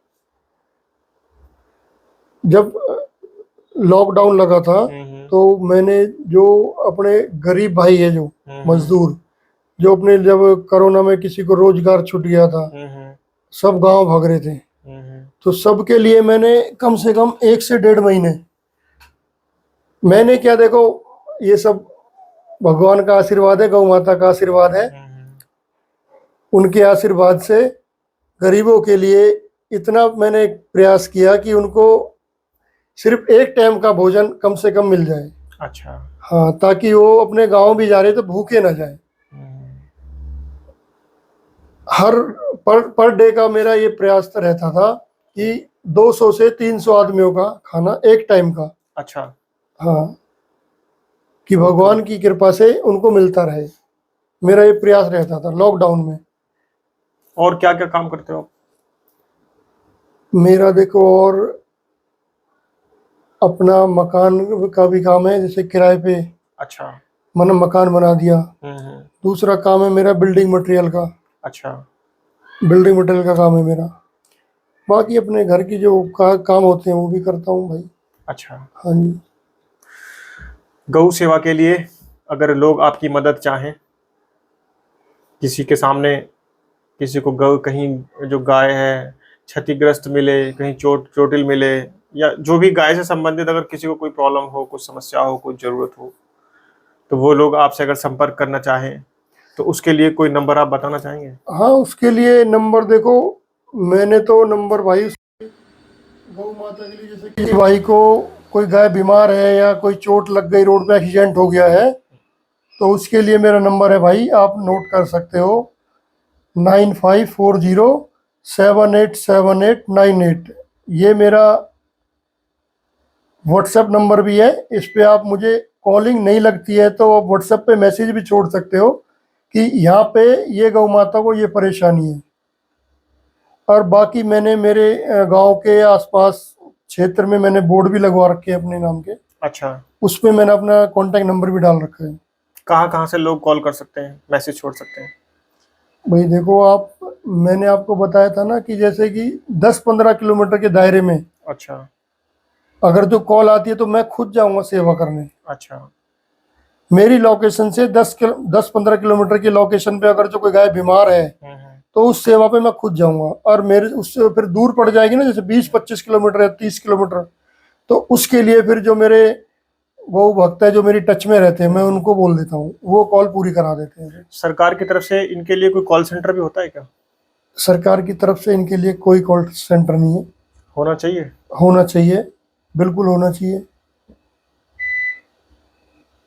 B: जब लॉकडाउन लगा था,
A: की।
B: तो मैंने जो अपने गरीब भाई है, जो मजदूर, जो अपने, जब कोरोना में किसी को रोजगार छूट गया था, सब गांव भाग रहे थे, तो सबके लिए मैंने कम से कम 1 से 1.5 महीने, मैंने क्या, देखो, ये सब भगवान का आशीर्वाद है, गौ माता का आशीर्वाद है, उनके आशीर्वाद से गरीबों के लिए इतना मैंने प्रयास किया कि उनको सिर्फ एक टाइम का भोजन कम से कम मिल जाए।
A: अच्छा।
B: हाँ, ताकि वो अपने गांव भी जा रहे तो भूखे ना जाए। हर पर डे का मेरा ये प्रयास रहता था कि 200 से 300 आदमियों का खाना एक टाइम का।
A: अच्छा।
B: हाँ, कि भगवान की कृपा से उनको मिलता रहे, मेरा ये प्रयास रहता था लॉकडाउन में।
A: और क्या क्या काम करते हो आप?
B: मेरा देखो, और अपना मकान का भी काम है, जैसे किराए पे
A: अच्छा।
B: मैंने मकान बना दिया। दूसरा काम है मेरा बिल्डिंग मटेरियल का,
A: अच्छा।
B: बिल्डिंग मटेरियल का काम है मेरा। बाकी अपने घर की जो काम होते हैं वो भी करता हूँ भाई।
A: अच्छा।
B: हाँ जी।
A: गौ सेवा के लिए अगर लोग आपकी मदद चाहें, किसी के सामने, किसी को गौ, कहीं जो गाय है क्षतिग्रस्त मिले, कहीं चोटिल मिले, या जो भी गाय से संबंधित अगर किसी को कोई प्रॉब्लम हो, कुछ समस्या हो, कुछ जरूरत हो, तो वो लोग आपसे अगर संपर्क करना चाहें तो उसके लिए कोई नंबर आप बताना चाहेंगे?
B: हाँ, उसके लिए नंबर देखो, मैंने तो नंबर भाई, गौ माता के लिए, जैसे किसी भाई को कोई गाय बीमार है या कोई चोट लग गई, रोड पे एक्सीडेंट हो गया है, तो उसके लिए मेरा नंबर है भाई, आप नोट कर सकते हो, 9540787898। ये मेरा व्हाट्सएप नंबर भी है। इस पे आप, मुझे कॉलिंग नहीं लगती है तो आप व्हाट्सएप पे मैसेज भी छोड़ सकते हो कि यहाँ पे ये गौ माता को ये परेशानी है। और बाकी मैंने मेरे गांव के आसपास क्षेत्र में मैंने बोर्ड भी लगवा रखे हैं अपने नाम के।
A: अच्छा।
B: उस पे मैंने अपना कॉन्टैक्ट नंबर भी डाल रखा है।
A: कहाँ कहाँ से लोग कॉल कर सकते हैं, मैसेज छोड़ सकते हैं?
B: भाई देखो आप, मैंने आपको बताया था ना कि जैसे कि 10-15 किलोमीटर के दायरे में
A: अच्छा।
B: अगर जो कॉल आती है तो मैं खुद जाऊंगा सेवा करने।
A: अच्छा।
B: मेरी लोकेशन से 10-15 किलोमीटर की लोकेशन पे अगर जो कोई गाय बीमार है तो उस सेवा पे मैं खुद जाऊंगा। और मेरे उससे फिर दूर पड़ जाएगी ना, जैसे 20-25 किलोमीटर या 30 किलोमीटर, तो उसके लिए फिर जो मेरे गौ भक्त है, जो मेरी टच में रहते हैं, मैं उनको बोल देता हूँ, वो कॉल पूरी करा देते हैं।
A: सरकार की तरफ से इनके लिए कोई कॉल सेंटर भी होता है क्या?
B: सरकार की तरफ से इनके लिए कोई कॉल सेंटर नहीं है।
A: होना चाहिए।
B: होना चाहिए, बिल्कुल होना चाहिए।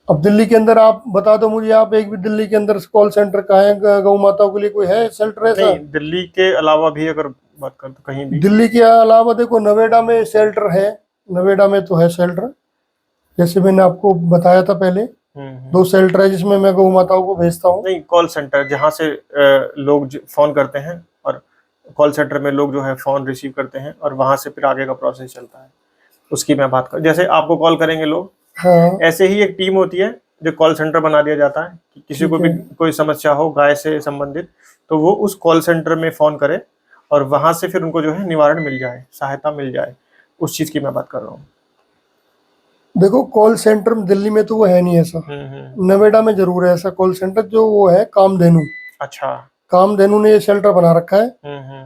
B: अब दिल्ली के अंदर आप बता दो मुझे, आप एक भी दिल्ली के अंदर कॉल सेंटर कहाँ है गौ माताओं के लिए, कोई है शेल्टर ऐसा?
A: नहीं, दिल्ली के अलावा भी अगर बात करें तो कहीं भी।
B: दिल्ली के अलावा देखो नोएडा में शेल्टर है, नोएडा में तो है शेल्टर, जैसे मैंने आपको बताया था पहले।
A: हम्म।
B: 2 शेल्टर है जिसमें मैं गौ माताओं को भेजता हूँ।
A: नहीं, कॉल सेंटर जहाँ से लोग फोन करते हैं, और कॉल सेंटर में लोग जो है फोन रिसीव करते हैं और वहां से फिर आगे का प्रोसेस चलता है, उसकी मैं बात कर, जैसे आपको कॉल करेंगे लोग,
B: हाँ
A: ऐसे ही एक टीम होती है जो कॉल सेंटर बना दिया जाता है कि किसी को
B: ठीक
A: भी
B: है।
A: कोई समस्या हो गाय से संबंधित, तो वो उस कॉल सेंटर में फोन करे और वहां से फिर उनको जो है निवारण मिल जाए, सहायता मिल जाए, उस चीज की मैं बात कर रहा हूँ।
B: देखो कॉल सेंटर दिल्ली में तो वो है नहीं ऐसा, नोएडा में जरूर है ऐसा कॉल सेंटर, जो वो है कामधेनु।
A: अच्छा।
B: कामधेनु ने ये शेल्टर बना रखा है।
A: हम्म।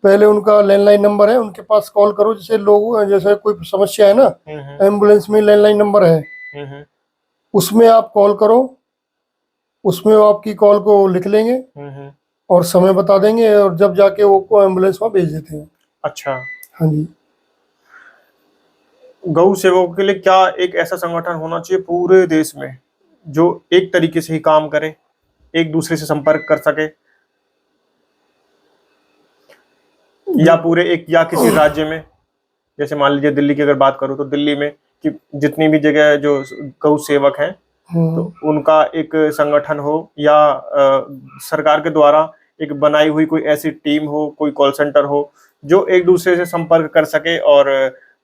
B: पहले उनका लैंडलाइन नंबर है, उनके पास कॉल करो, जैसे लोग जैसे कोई समस्या है ना,
A: हम्म।
B: एम्बुलेंस में लैंडलाइन नंबर है,
A: हम्म।
B: उसमें आप कॉल करो, उसमें वो आपकी कॉल को लिख लेंगे
A: हम्म।
B: और समय बता देंगे, और जब जाके वो को एम्बुलेंस वहाँ भेज देते हैं।
A: अच्छा।
B: हाँ जी।
A: गौ सेवकों के लिए क्या एक ऐसा संगठन होना चाहिए पूरे देश में जो एक तरीके से ही काम करे, एक दूसरे से संपर्क कर सके, या पूरे एक या किसी राज्य में, जैसे मान लीजिए दिल्ली की अगर बात करूं तो दिल्ली में कि जितनी भी जगह जो गौ सेवक हैं, तो उनका एक संगठन हो, या सरकार के द्वारा एक बनाई हुई कोई ऐसी टीम हो, कोई कॉल सेंटर हो जो एक दूसरे से संपर्क कर सके और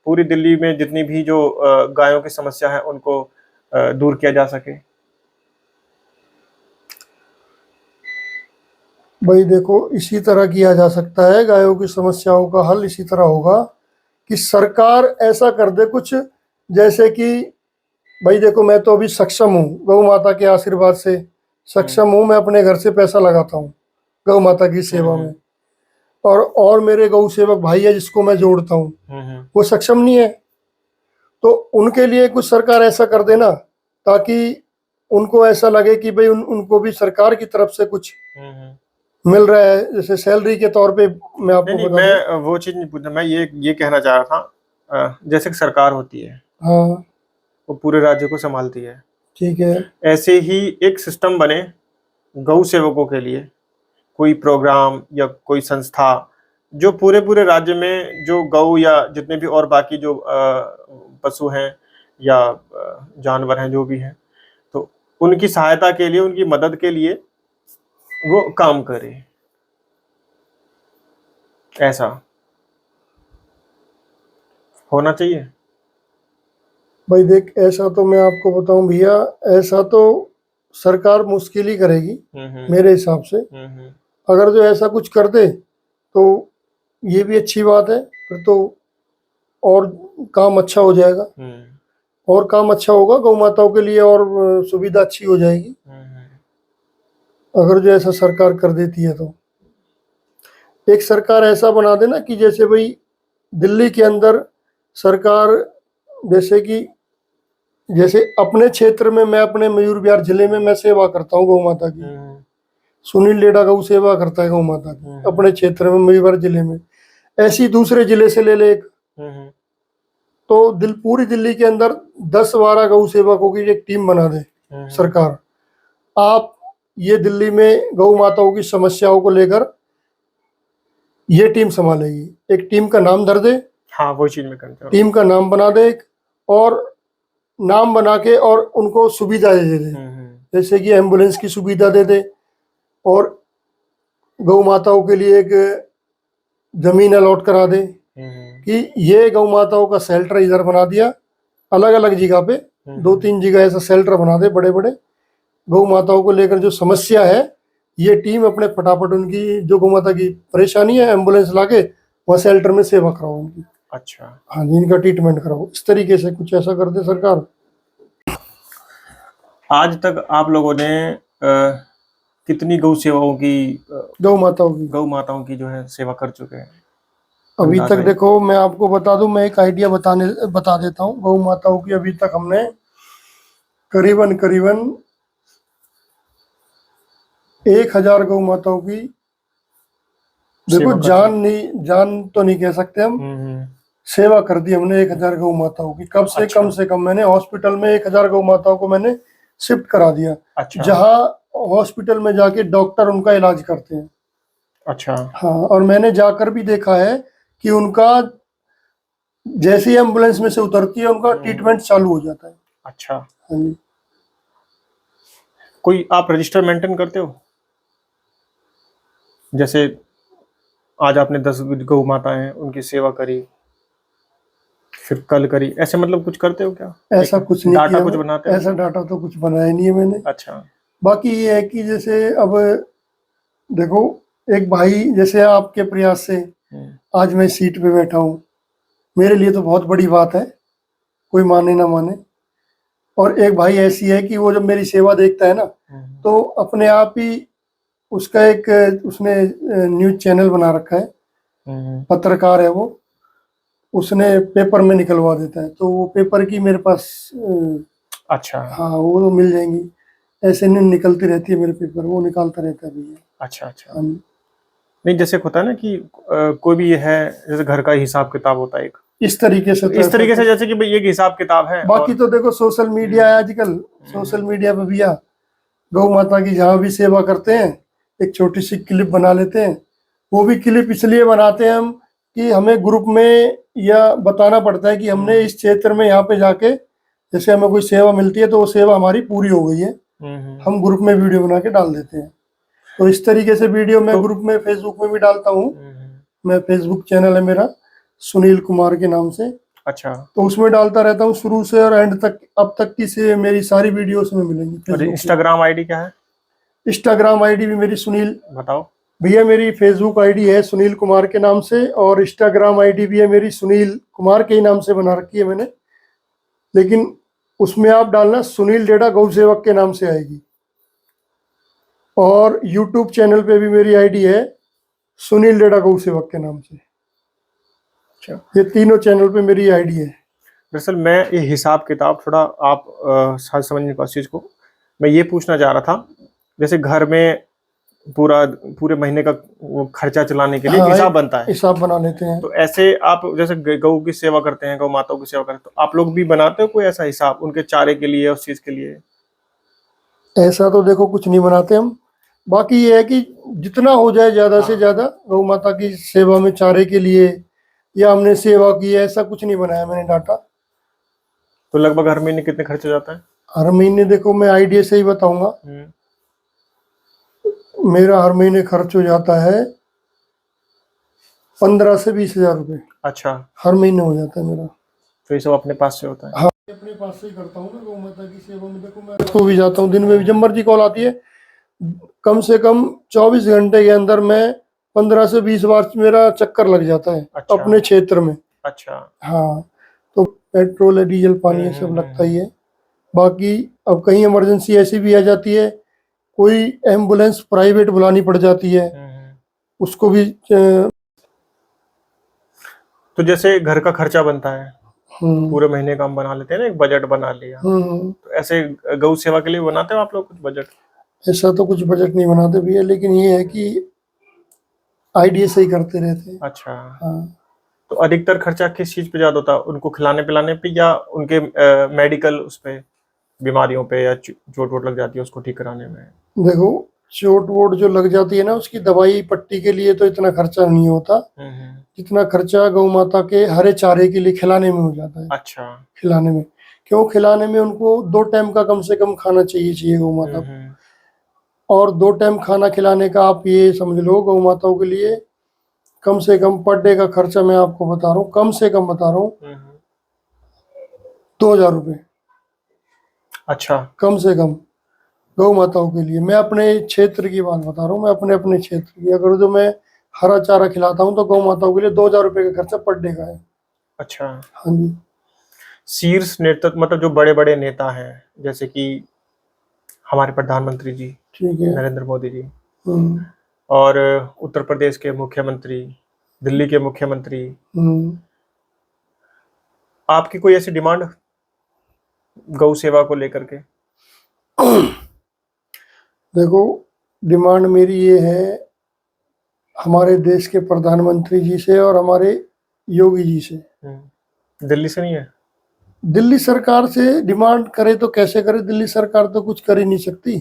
A: पूरी दिल्ली में जितनी भी जो गायों की समस्या है उनको दूर किया जा सके।
B: भाई देखो इसी तरह किया जा सकता है, गायों की समस्याओं का हल इसी तरह होगा कि सरकार ऐसा कर दे कुछ, जैसे कि भाई देखो मैं तो अभी सक्षम हूँ, गौ माता के आशीर्वाद से सक्षम हूँ, मैं अपने घर से पैसा लगाता हूँ गौ माता की सेवा में, और मेरे गौ सेवक भाई है जिसको मैं जोड़ता हूँ, वो सक्षम नहीं है, तो उनके लिए कुछ सरकार ऐसा कर देना ताकि उनको ऐसा लगे कि भाई उनको भी सरकार की तरफ से कुछ मिल रहा है, जैसे सैलरी के तौर पे। मैं आपको
A: नहीं,
B: बता
A: मैं वो चीज नहीं पूछना, मैं ये कहना चाह रहा था, जैसे कि सरकार होती है,
B: हाँ
A: वो पूरे राज्य को संभालती है,
B: ठीक है।
A: ऐसे ही एक सिस्टम बने गौ सेवकों के लिए, कोई प्रोग्राम या कोई संस्था जो पूरे पूरे राज्य में जो गौ या जितने भी और बाकी जो पशु हैं या जानवर हैं जो भी हैं, तो उनकी सहायता के लिए, उनकी मदद के लिए वो काम करे, ऐसा होना चाहिए।
B: भाई देख ऐसा तो मैं आपको बताऊं भैया, ऐसा तो सरकार मुश्किल ही करेगी मेरे हिसाब से। अगर जो ऐसा कुछ कर दे तो ये भी अच्छी बात है, फिर तो और काम अच्छा हो जाएगा, और काम अच्छा होगा गौ माताओं के लिए, और सुविधा अच्छी हो जाएगी अगर जो ऐसा सरकार कर देती है। तो एक सरकार ऐसा बना देना कि जैसे भाई दिल्ली के अंदर सरकार, जैसे अपने क्षेत्र में, मैं अपने मयूर विहार जिले में मैं सेवा करता हूँ गौ माता की, सुनील लेडा गौ सेवा करता है गौ माता की अपने क्षेत्र में मयूर विहार जिले में, ऐसी दूसरे जिले से ले ले एक, तो पूरी दिल्ली के अंदर 10-12 गौ सेवकों की एक टीम बना दे सरकार। आप ये दिल्ली में गौ माताओं की समस्याओं को लेकर ये टीम संभालेगी, एक टीम का नाम धर दे।
A: हाँ, वो चीज में करता हूँ।
B: टीम का नाम बना दे और नाम बना के और उनको सुविधा दे दे, जैसे कि एम्बुलेंस की सुविधा दे दे, और गौ माताओं के लिए एक जमीन अलॉट करा दे कि ये गौ माताओं का शेल्टर इधर बना दिया, अलग अलग जगह पे 2-3 जगह ऐसा शेल्टर बना दे बड़े बड़े, गौ माताओं को लेकर जो समस्या है ये टीम अपने फटाफट उनकी जो गौ माता की परेशानी है एम्बुलेंस लाके वहाँ शेल्टर में सेवा कराओ उनकी।
A: अच्छा।
B: हाँ जी, इनका ट्रीटमेंट कराओ, इस तरीके से कुछ ऐसा कर दे सरकार।
A: आज तक आप लोगों ने कितनी गौ सेवाओं की,
B: गौ माताओं की
A: जो है सेवा कर चुके हैं?
B: अभी तक देखो मैं आपको बता दूं, मैं एक आइडिया बता देता हूँ। गौ माताओं की अभी तक हमने करीबन 1000 गौ माताओं की, देखो जान तो नहीं कह सकते हम, सेवा कर दी हमने 1000 गौ माताओं की। कब से
A: अच्छा।
B: कम से कम मैंने हॉस्पिटल में 1000 गौ माताओं को मैंने शिफ्ट करा दिया,
A: अच्छा
B: जहाँ हॉस्पिटल में जाके डॉक्टर उनका इलाज करते हैं।
A: अच्छा।
B: हाँ, और मैंने जाकर भी देखा है कि उनका जैसे ही एम्बुलेंस में से उतरती है उनका ट्रीटमेंट चालू हो जाता है।
A: अच्छा,
B: हाँ जी।
A: कोई आप रजिस्टर मेंटेन करते हो? जैसे आज आपने 10 गौ माता हैं, उनकी सेवा करी, फिर कल करी, ऐसे मतलब कुछ करते हो क्या?
B: ऐसा
A: एक
B: कुछ नहीं
A: डाटा
B: किया
A: कुछ
B: मैं,
A: बनाते हो?
B: ऐसा डाटा तो कुछ बनाया नहीं है मैंने।
A: अच्छा।
B: बाकी ये है कि जैसे अब देखो, एक भाई जैसे आपके प्रयास से आज मैं सीट पे बैठा हूँ, मेरे लिए तो बहुत बड़ी बात है, कोई माने ना माने। और एक भाई ऐसी है कि वो जब मेरी सेवा देखता है ना, तो अपने आप ही उसका एक उसने न्यूज चैनल बना रखा है, पत्रकार है वो, उसने पेपर में निकलवा देता है, तो वो पेपर की मेरे पास
A: अच्छा
B: हाँ वो तो मिल जाएंगी। ऐसे नहीं निकलती रहती है मेरे पेपर, वो निकालता रहता है भैया।
A: अच्छा अच्छा।
B: हाँ,
A: नहीं, जैसे होता है ना कि कोई भी ये है, जैसे घर का हिसाब किताब होता है एक,
B: इस तरीके से
A: तो
B: तो
A: इस
B: ऐसा
A: तरीके से
B: कुछ।
A: जैसे कि भाई एक हिसाब किताब है।
B: बाकी
A: और
B: तो देखो सोशल मीडिया है आजकल, सोशल मीडिया पे भैया गौ माता की जहाँ भी सेवा करते हैं एक छोटी सी क्लिप बना लेते हैं। वो भी क्लिप इसलिए बनाते हैं हम कि हमें ग्रुप में या बताना पड़ता है कि हमने इस क्षेत्र में यहाँ पे जाके जैसे हमें कोई सेवा मिलती है तो वो सेवा हमारी पूरी हो गई है, हम ग्रुप में वीडियो बना के डाल देते हैं। तो इस तरीके से वीडियो मैं ग्रुप में फेसबुक में भी डालता हूँ। मैं फेसबुक चैनल है मेरा सुनील कुमार के नाम से,
A: अच्छा।
B: तो उसमें डालता रहता हूँ शुरू से और एंड तक, अब तक की से मेरी सारी वीडियो उसमें मिलेंगी
A: और
B: फेसबुक
A: इंस्टाग्राम आईडी क्या है?
B: पे। इंस्टाग्राम आईडी भी मेरी सुनील,
A: बताओ।
B: भैया मेरी फेसबुक आईडी है सुनील कुमार के नाम से, और इंस्टाग्राम आईडी भी है मेरी सुनील कुमार के ही नाम से बना रखी है मैंने, लेकिन उसमें आप डालना सुनील डेढ़ा गौ सेवक के नाम से आएगी। और यूट्यूब चैनल पे भी मेरी आईडी है सुनील डेढ़ा गौ सेवक के नाम से।
A: अच्छा,
B: ये तीनों चैनल पे मेरी आईडी है।
A: दरअसल मैं ये हिसाब किताब थोड़ा आप शायद समझने की कोशिश को, मैं ये पूछना चाह रहा था, जैसे घर में पूरा पूरे महीने का वो खर्चा चलाने के लिए एक
B: हाँ,
A: हिसाब
B: एक
A: बनता है,
B: हिसाब बना लेते हैं।
A: तो ऐसे आप जैसे गऊ की सेवा करते हैं, गौ माताओं की सेवा करते हैं, तो आप लोग भी बनाते हो कोई ऐसा हिसाब उनके चारे के लिए, उस चीज के लिए?
B: ऐसा तो देखो कुछ नहीं बनाते हम, बाकी ये है कि जितना हो जाए ज्यादा से ज्यादा गौ माता की सेवा में चारे के लिए, या हमने सेवा की है, ऐसा कुछ नहीं बनाया मैंने डाटा।
A: तो लगभग हर महीने कितने खर्च हो जाता है?
B: हर महीने देखो मैं आइडिया से ही बताऊंगा, मेरा हर महीने खर्च हो जाता है 15 से 20 हजार रुपये।
A: अच्छा,
B: हर महीने हो जाता है मेरा।
A: तो ये सब अपने पास से होता है?
B: हाँ, अपने पास से ही करता हूँ ना गौ माता की सेवा में। देखो मैं तो भी जाता हूँ दिन में भी, जब मर्जी कॉल आती है, कम से कम 24 घंटे के अंदर मैं 15 से 20 बार मेरा चक्कर लग जाता है।
A: अच्छा।
B: अपने क्षेत्र में।
A: अच्छा।
B: हाँ, तो पेट्रोल है, डीजल, पानी है, सब लगता ही है। बाकी अब कहीं इमरजेंसी ऐसी भी आ जाती है, कोई एम्बुलेंस प्राइवेट बुलानी पड़ जाती है, उसको भी
A: तो जैसे घर का खर्चा बनता है, पूरे महीने का हम बना लेते हैं ना, एक बजट बना लिया, तो ऐसे गौ सेवा के लिए बनाते हो आप लोग कुछ बजट?
B: ऐसा तो कुछ बजट नहीं बनाते भैया, लेकिन ये है कि आइडिया से ही करते रहते हैं।
A: अच्छा।
B: हाँ,
A: तो अधिकतर खर्चा किस चीज पे ज्यादा होता है, उनको खिलाने पिलाने पे या उनके मेडिकल उस पे, बीमारियों पे, या चोट वोट लग जाती है उसको ठीक कराने में?
B: देखो चोट वोट जो लग जाती है ना, उसकी दवाई पट्टी के लिए तो इतना खर्चा नहीं होता, जितना खर्चा गौ माता के हरे चारे के लिए खिलाने में हो जाता है।
A: अच्छा।
B: खिलाने में, क्यों खिलाने में, उनको 2 टाइम का कम से कम खाना चाहिए गौ माता को। और 2 टाइम खाना खिलाने का आप ये समझ लो गौ माताओं के लिए कम से कम पर डे का खर्चा मैं आपको बता रहा हूँ, कम से कम बता रहा हूँ 2000 रुपये।
A: अच्छा।
B: कम से कम गौ माताओं के लिए, मैं अपने क्षेत्र की बात बता रहा हूँ, मैं अपने अपने क्षेत्र की, अगर जो मैं हरा चारा खिलाता हूँ तो गौ माताओं के लिए 2000 रुपये का खर्चा पर डे का है।
A: अच्छा।
B: हाँ जी।
A: शीर्ष नेतृत्व मतलब जो बड़े बड़े नेता हैं, जैसे कि हमारे प्रधानमंत्री जी
B: ठीक है।
A: नरेंद्र मोदी जी, और उत्तर प्रदेश के मुख्यमंत्री, दिल्ली के मुख्यमंत्री, आपकी कोई ऐसी डिमांड गौ सेवा को लेकर के?
B: देखो डिमांड मेरी ये है हमारे देश के प्रधानमंत्री जी से और हमारे योगी जी से।
A: दिल्ली से नहीं है?
B: दिल्ली सरकार से डिमांड करे तो कैसे करे, दिल्ली सरकार तो कुछ कर ही नहीं सकती।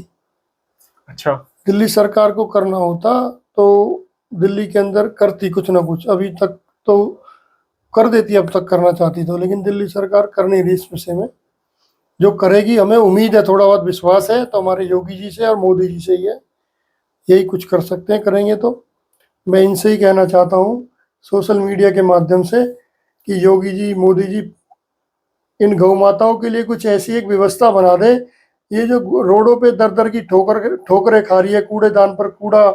A: अच्छा।
B: दिल्ली सरकार को करना होता तो दिल्ली के अंदर करती कुछ ना कुछ, अभी तक तो कर देती, अब तक करना चाहती तो, लेकिन दिल्ली सरकार कर नहीं रही इस विषय में। जो करेगी, हमें उम्मीद है, थोड़ा बहुत विश्वास है, तो हमारे योगी जी से और मोदी जी से ही है, यही कुछ कर सकते हैं, करेंगे तो। मैं इनसे ही कहना चाहता हूँ सोशल मीडिया के माध्यम से कि योगी जी, मोदी जी, इन गौ माताओं के लिए कुछ ऐसी एक व्यवस्था बना दें। ये जो रोडों पे दर दर की ठोकरें खा रही है, कूड़ेदान पर कूड़ा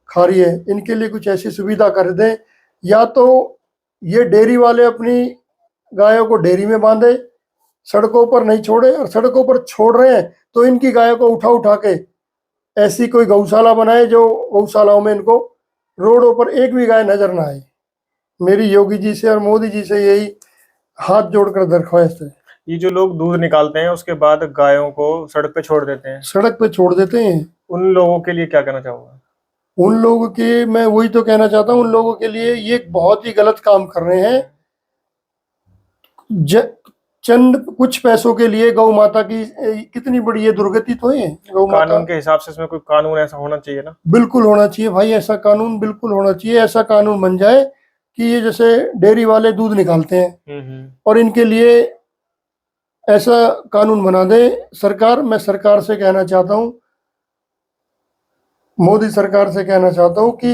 B: खा रही है, इनके लिए कुछ ऐसी सुविधा कर दें। या तो ये डेयरी वाले अपनी गायों को डेयरी में बांधे, सड़कों पर नहीं छोड़े, और सड़कों पर छोड़ रहे हैं तो इनकी गायों को उठा उठा के ऐसी कोई गौशाला बनाए, जो गौशालाओं में इनको रोडों पर एक भी गाय नजर ना आए। मेरी योगी जी से और मोदी जी से यही हाथ जोड़कर दरख्वास्त है।
A: ये जो लोग दूध निकालते हैं उसके बाद गायों को सड़क पे छोड़ देते हैं,
B: सड़क पे छोड़ देते हैं,
A: उन लोगों के लिए क्या कहना चाहूंगा?
B: उन लोगों के, मैं वही तो कहना चाहता हूँ, उन लोगों के लिए ये एक बहुत ही गलत काम कर रहे हैं। चंद कुछ पैसों के लिए गौ माता की कितनी बड़ी ये दुर्गति तो है। गौ माता,
A: कानून के हिसाब से इसमें कोई कानून ऐसा होना चाहिए ना।
B: बिल्कुल होना चाहिए भाई, ऐसा कानून बिल्कुल होना चाहिए। ऐसा कानून बन जाए कि ये जैसे डेयरी वाले दूध निकालते हैं और इनके लिए ऐसा कानून बना दे सरकार। मैं सरकार से कहना चाहता हूँ, मोदी सरकार से कहना चाहता हूँ कि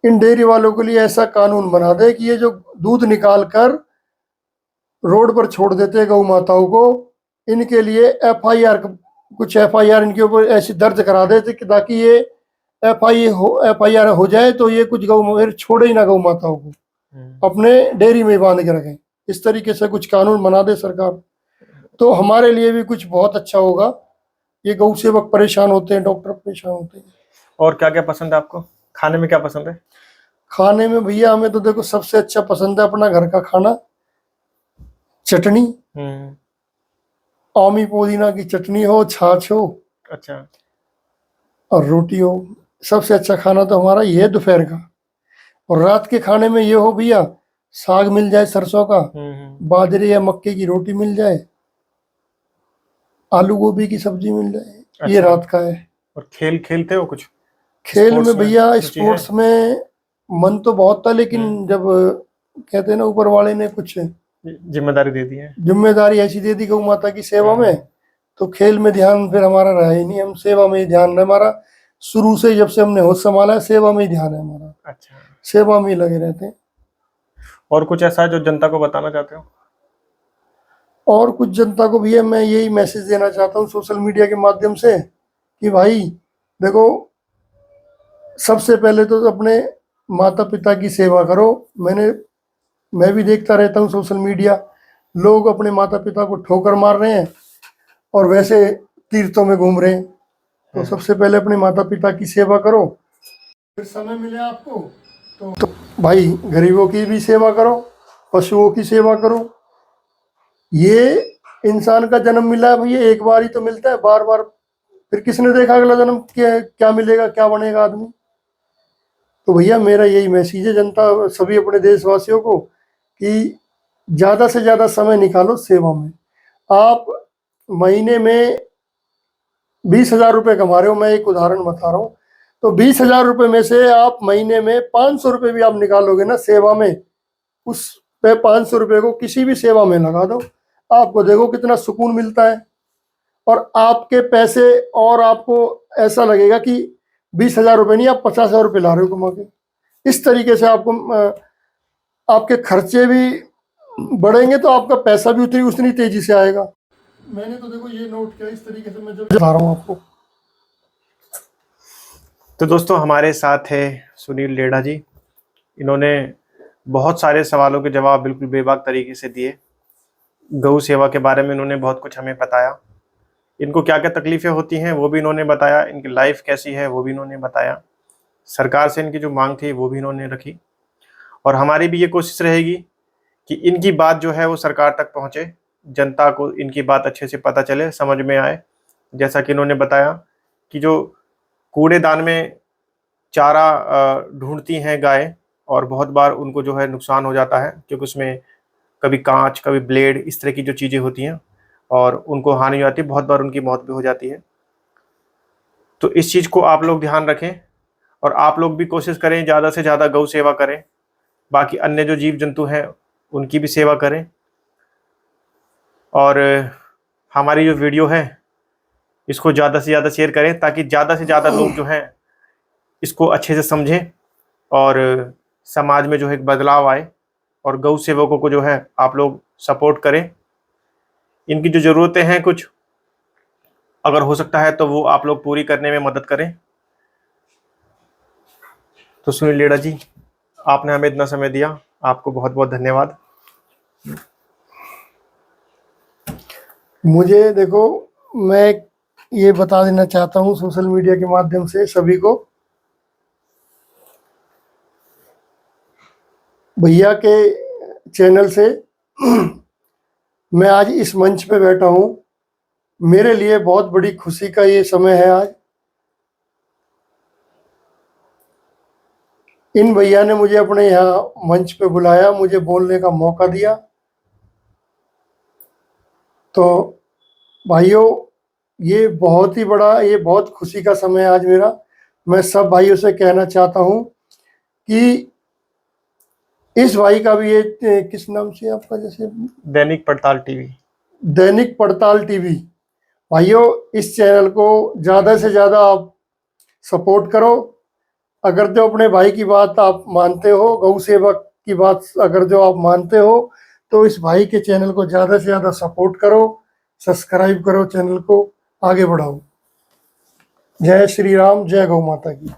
B: इन डेयरी वालों के लिए ऐसा कानून बना दे कि ये जो दूध निकाल कर रोड पर छोड़ देते हैं गौ माताओं को, इनके लिए एफआईआर, कुछ एफआईआर इनके ऊपर ऐसी दर्ज करा देते कि ताकि ये एफआईआर हो जाए तो ये कुछ गौ फिर छोड़े ही ना गौ माताओं को, अपने डेयरी में बांध के रखें। इस तरीके से कुछ कानून बना दे सरकार, तो हमारे लिए भी कुछ बहुत अच्छा होगा। ये गौ सेवक परेशान होते हैं, डॉक्टर परेशान होते हैं।
A: और क्या क्या पसंद है आपको खाने में, क्या पसंद है?
B: खाने में भैया हमें तो देखो सबसे अच्छा पसंद है अपना घर का खाना। चटनी, आमी पुदीना की चटनी हो, छाछ हो,
A: अच्छा।
B: और रोटी हो। सबसे अच्छा खाना तो हमारा ये है दोपहर का। और रात के खाने में ये हो भैया, साग मिल जाए सरसों का, बाजरे या मक्के की रोटी मिल जाए, आलू गोभी की सब्जी मिल जाए।
A: अच्छा।
B: ये रात का है।
A: और खेल खेलते हो कुछ?
B: खेल में
A: स्पोर्ट्स
B: भैया,
A: रुचि है?
B: स्पोर्ट्स में मन तो बहुत था, लेकिन जब कहते हैं ना ऊपर वाले ने कुछ
A: जिम्मेदारी दे दी है,
B: जिम्मेदारी ऐसी दे दी गौ माता की सेवा में, तो खेल में ध्यान फिर हमारा रहा ही नहीं। हम सेवा में ही ध्यान है हमारा, शुरू से जब से हमने होश संभाला है सेवा में ही ध्यान है हमारा।
A: अच्छा।
B: सेवा में ही लगे रहते हैं।
A: और कुछ ऐसा है जो जनता को बताना चाहते हो?
B: और कुछ जनता को भी है, मैं यही मैसेज देना चाहता हूँ सोशल मीडिया के माध्यम से कि भाई देखो, सबसे पहले तो अपने माता पिता की सेवा करो। मैं भी देखता रहता हूँ सोशल मीडिया, लोग अपने माता पिता को ठोकर मार रहे हैं और वैसे तीर्थों में घूम रहे हैं। तो सबसे पहले अपने माता पिता की सेवा करो, फिर समय मिले आपको तो भाई गरीबों की भी सेवा करो, पशुओं की सेवा करो। ये इंसान का जन्म मिला है भैया, एक बार ही तो मिलता है, बार बार फिर किसने देखा अगला जन्म क्या मिलेगा, क्या बनेगा आदमी। तो भैया मेरा यही मैसेज है जनता, सभी अपने देशवासियों को, कि ज़्यादा से ज़्यादा समय निकालो सेवा में। आप महीने में 20,000 रुपये कमा रहे हो, मैं एक उदाहरण बता रहा हूँ, तो 20,000 रुपये में से आप महीने में 500 रुपये भी आप निकालोगे ना सेवा में, उस पे 500 रुपये को किसी भी सेवा में लगा दो, आपको देखो कितना सुकून मिलता है। और आपके पैसे, और आपको ऐसा लगेगा कि 20,000 रुपये नहीं, आप 50,000 रुपये ला रहे हो कमा के। इस तरीके से आपको आपके खर्चे भी बढ़ेंगे तो आपका पैसा भी उतनी तेजी से आएगा। मैंने तो देखो ये नोट किया, इस तरीके से मैं जब बता रहा हूँ आपको।
A: तो दोस्तों हमारे साथ है सुनील लेढ़ा जी। इन्होंने बहुत सारे सवालों के जवाब बिल्कुल बेबाक तरीके से दिए। गौ सेवा के बारे में इन्होंने बहुत कुछ हमें बताया, इनको क्या क्या तकलीफें होती हैं वो भी इन्होंने बताया, इनकी लाइफ कैसी है वो भी इन्होंने बताया, सरकार से इनकी जो मांग थी वो भी इन्होंने रखी। और हमारी भी ये कोशिश रहेगी कि इनकी बात जो है वो सरकार तक पहुँचे, जनता को इनकी बात अच्छे से पता चले, समझ में आए। जैसा कि इन्होंने बताया कि जो कूड़ेदान में चारा ढूंढती हैं गाय, और बहुत बार उनको जो है नुकसान हो जाता है, क्योंकि उसमें कभी कांच, कभी ब्लेड, इस तरह की जो चीज़ें होती हैं और उनको हानि हो जाती है, बहुत बार उनकी मौत भी हो जाती है। तो इस चीज़ को आप लोग ध्यान रखें और आप लोग भी कोशिश करें ज़्यादा से ज़्यादा गौ सेवा करें। बाकी अन्य जो जीव जंतु हैं उनकी भी सेवा करें। और हमारी जो वीडियो है इसको ज़्यादा से ज़्यादा शेयर करें ताकि ज़्यादा से ज़्यादा लोग जो हैं इसको अच्छे से समझें और समाज में जो है एक बदलाव आए और गौ सेवकों को जो है आप लोग सपोर्ट करें। इनकी जो ज़रूरतें हैं कुछ अगर हो सकता है तो वो आप लोग पूरी करने में मदद करें। तो सुनील लेड़ा जी, आपने हमें इतना समय दिया, आपको बहुत बहुत धन्यवाद।
B: मुझे देखो, मैं ये बता देना चाहता हूँ सोशल मीडिया के माध्यम से सभी को, भैया के चैनल से मैं आज इस मंच पे बैठा हूँ। मेरे लिए बहुत बड़ी खुशी का ये समय है आज। इन भैया ने मुझे अपने यहाँ मंच पे बुलाया, मुझे बोलने का मौका दिया। तो भाइयों, ये बहुत ही बड़ा, ये बहुत खुशी का समय है आज मेरा। मैं सब भाइयों से कहना चाहता हूँ कि इस भाई का भी ये किस नाम से आपका, जैसे
A: दैनिक पड़ताल टीवी,
B: दैनिक पड़ताल टीवी, भाइयों इस चैनल को ज़्यादा से ज़्यादा आप सपोर्ट करो। अगर जो अपने भाई की बात आप मानते हो, गौ सेवक की बात अगर जो आप मानते हो, तो इस भाई के चैनल को ज़्यादा से ज़्यादा सपोर्ट करो, सब्सक्राइब करो, चैनल को आगे बढ़ाओ। जय श्री राम, जय गौ माता की।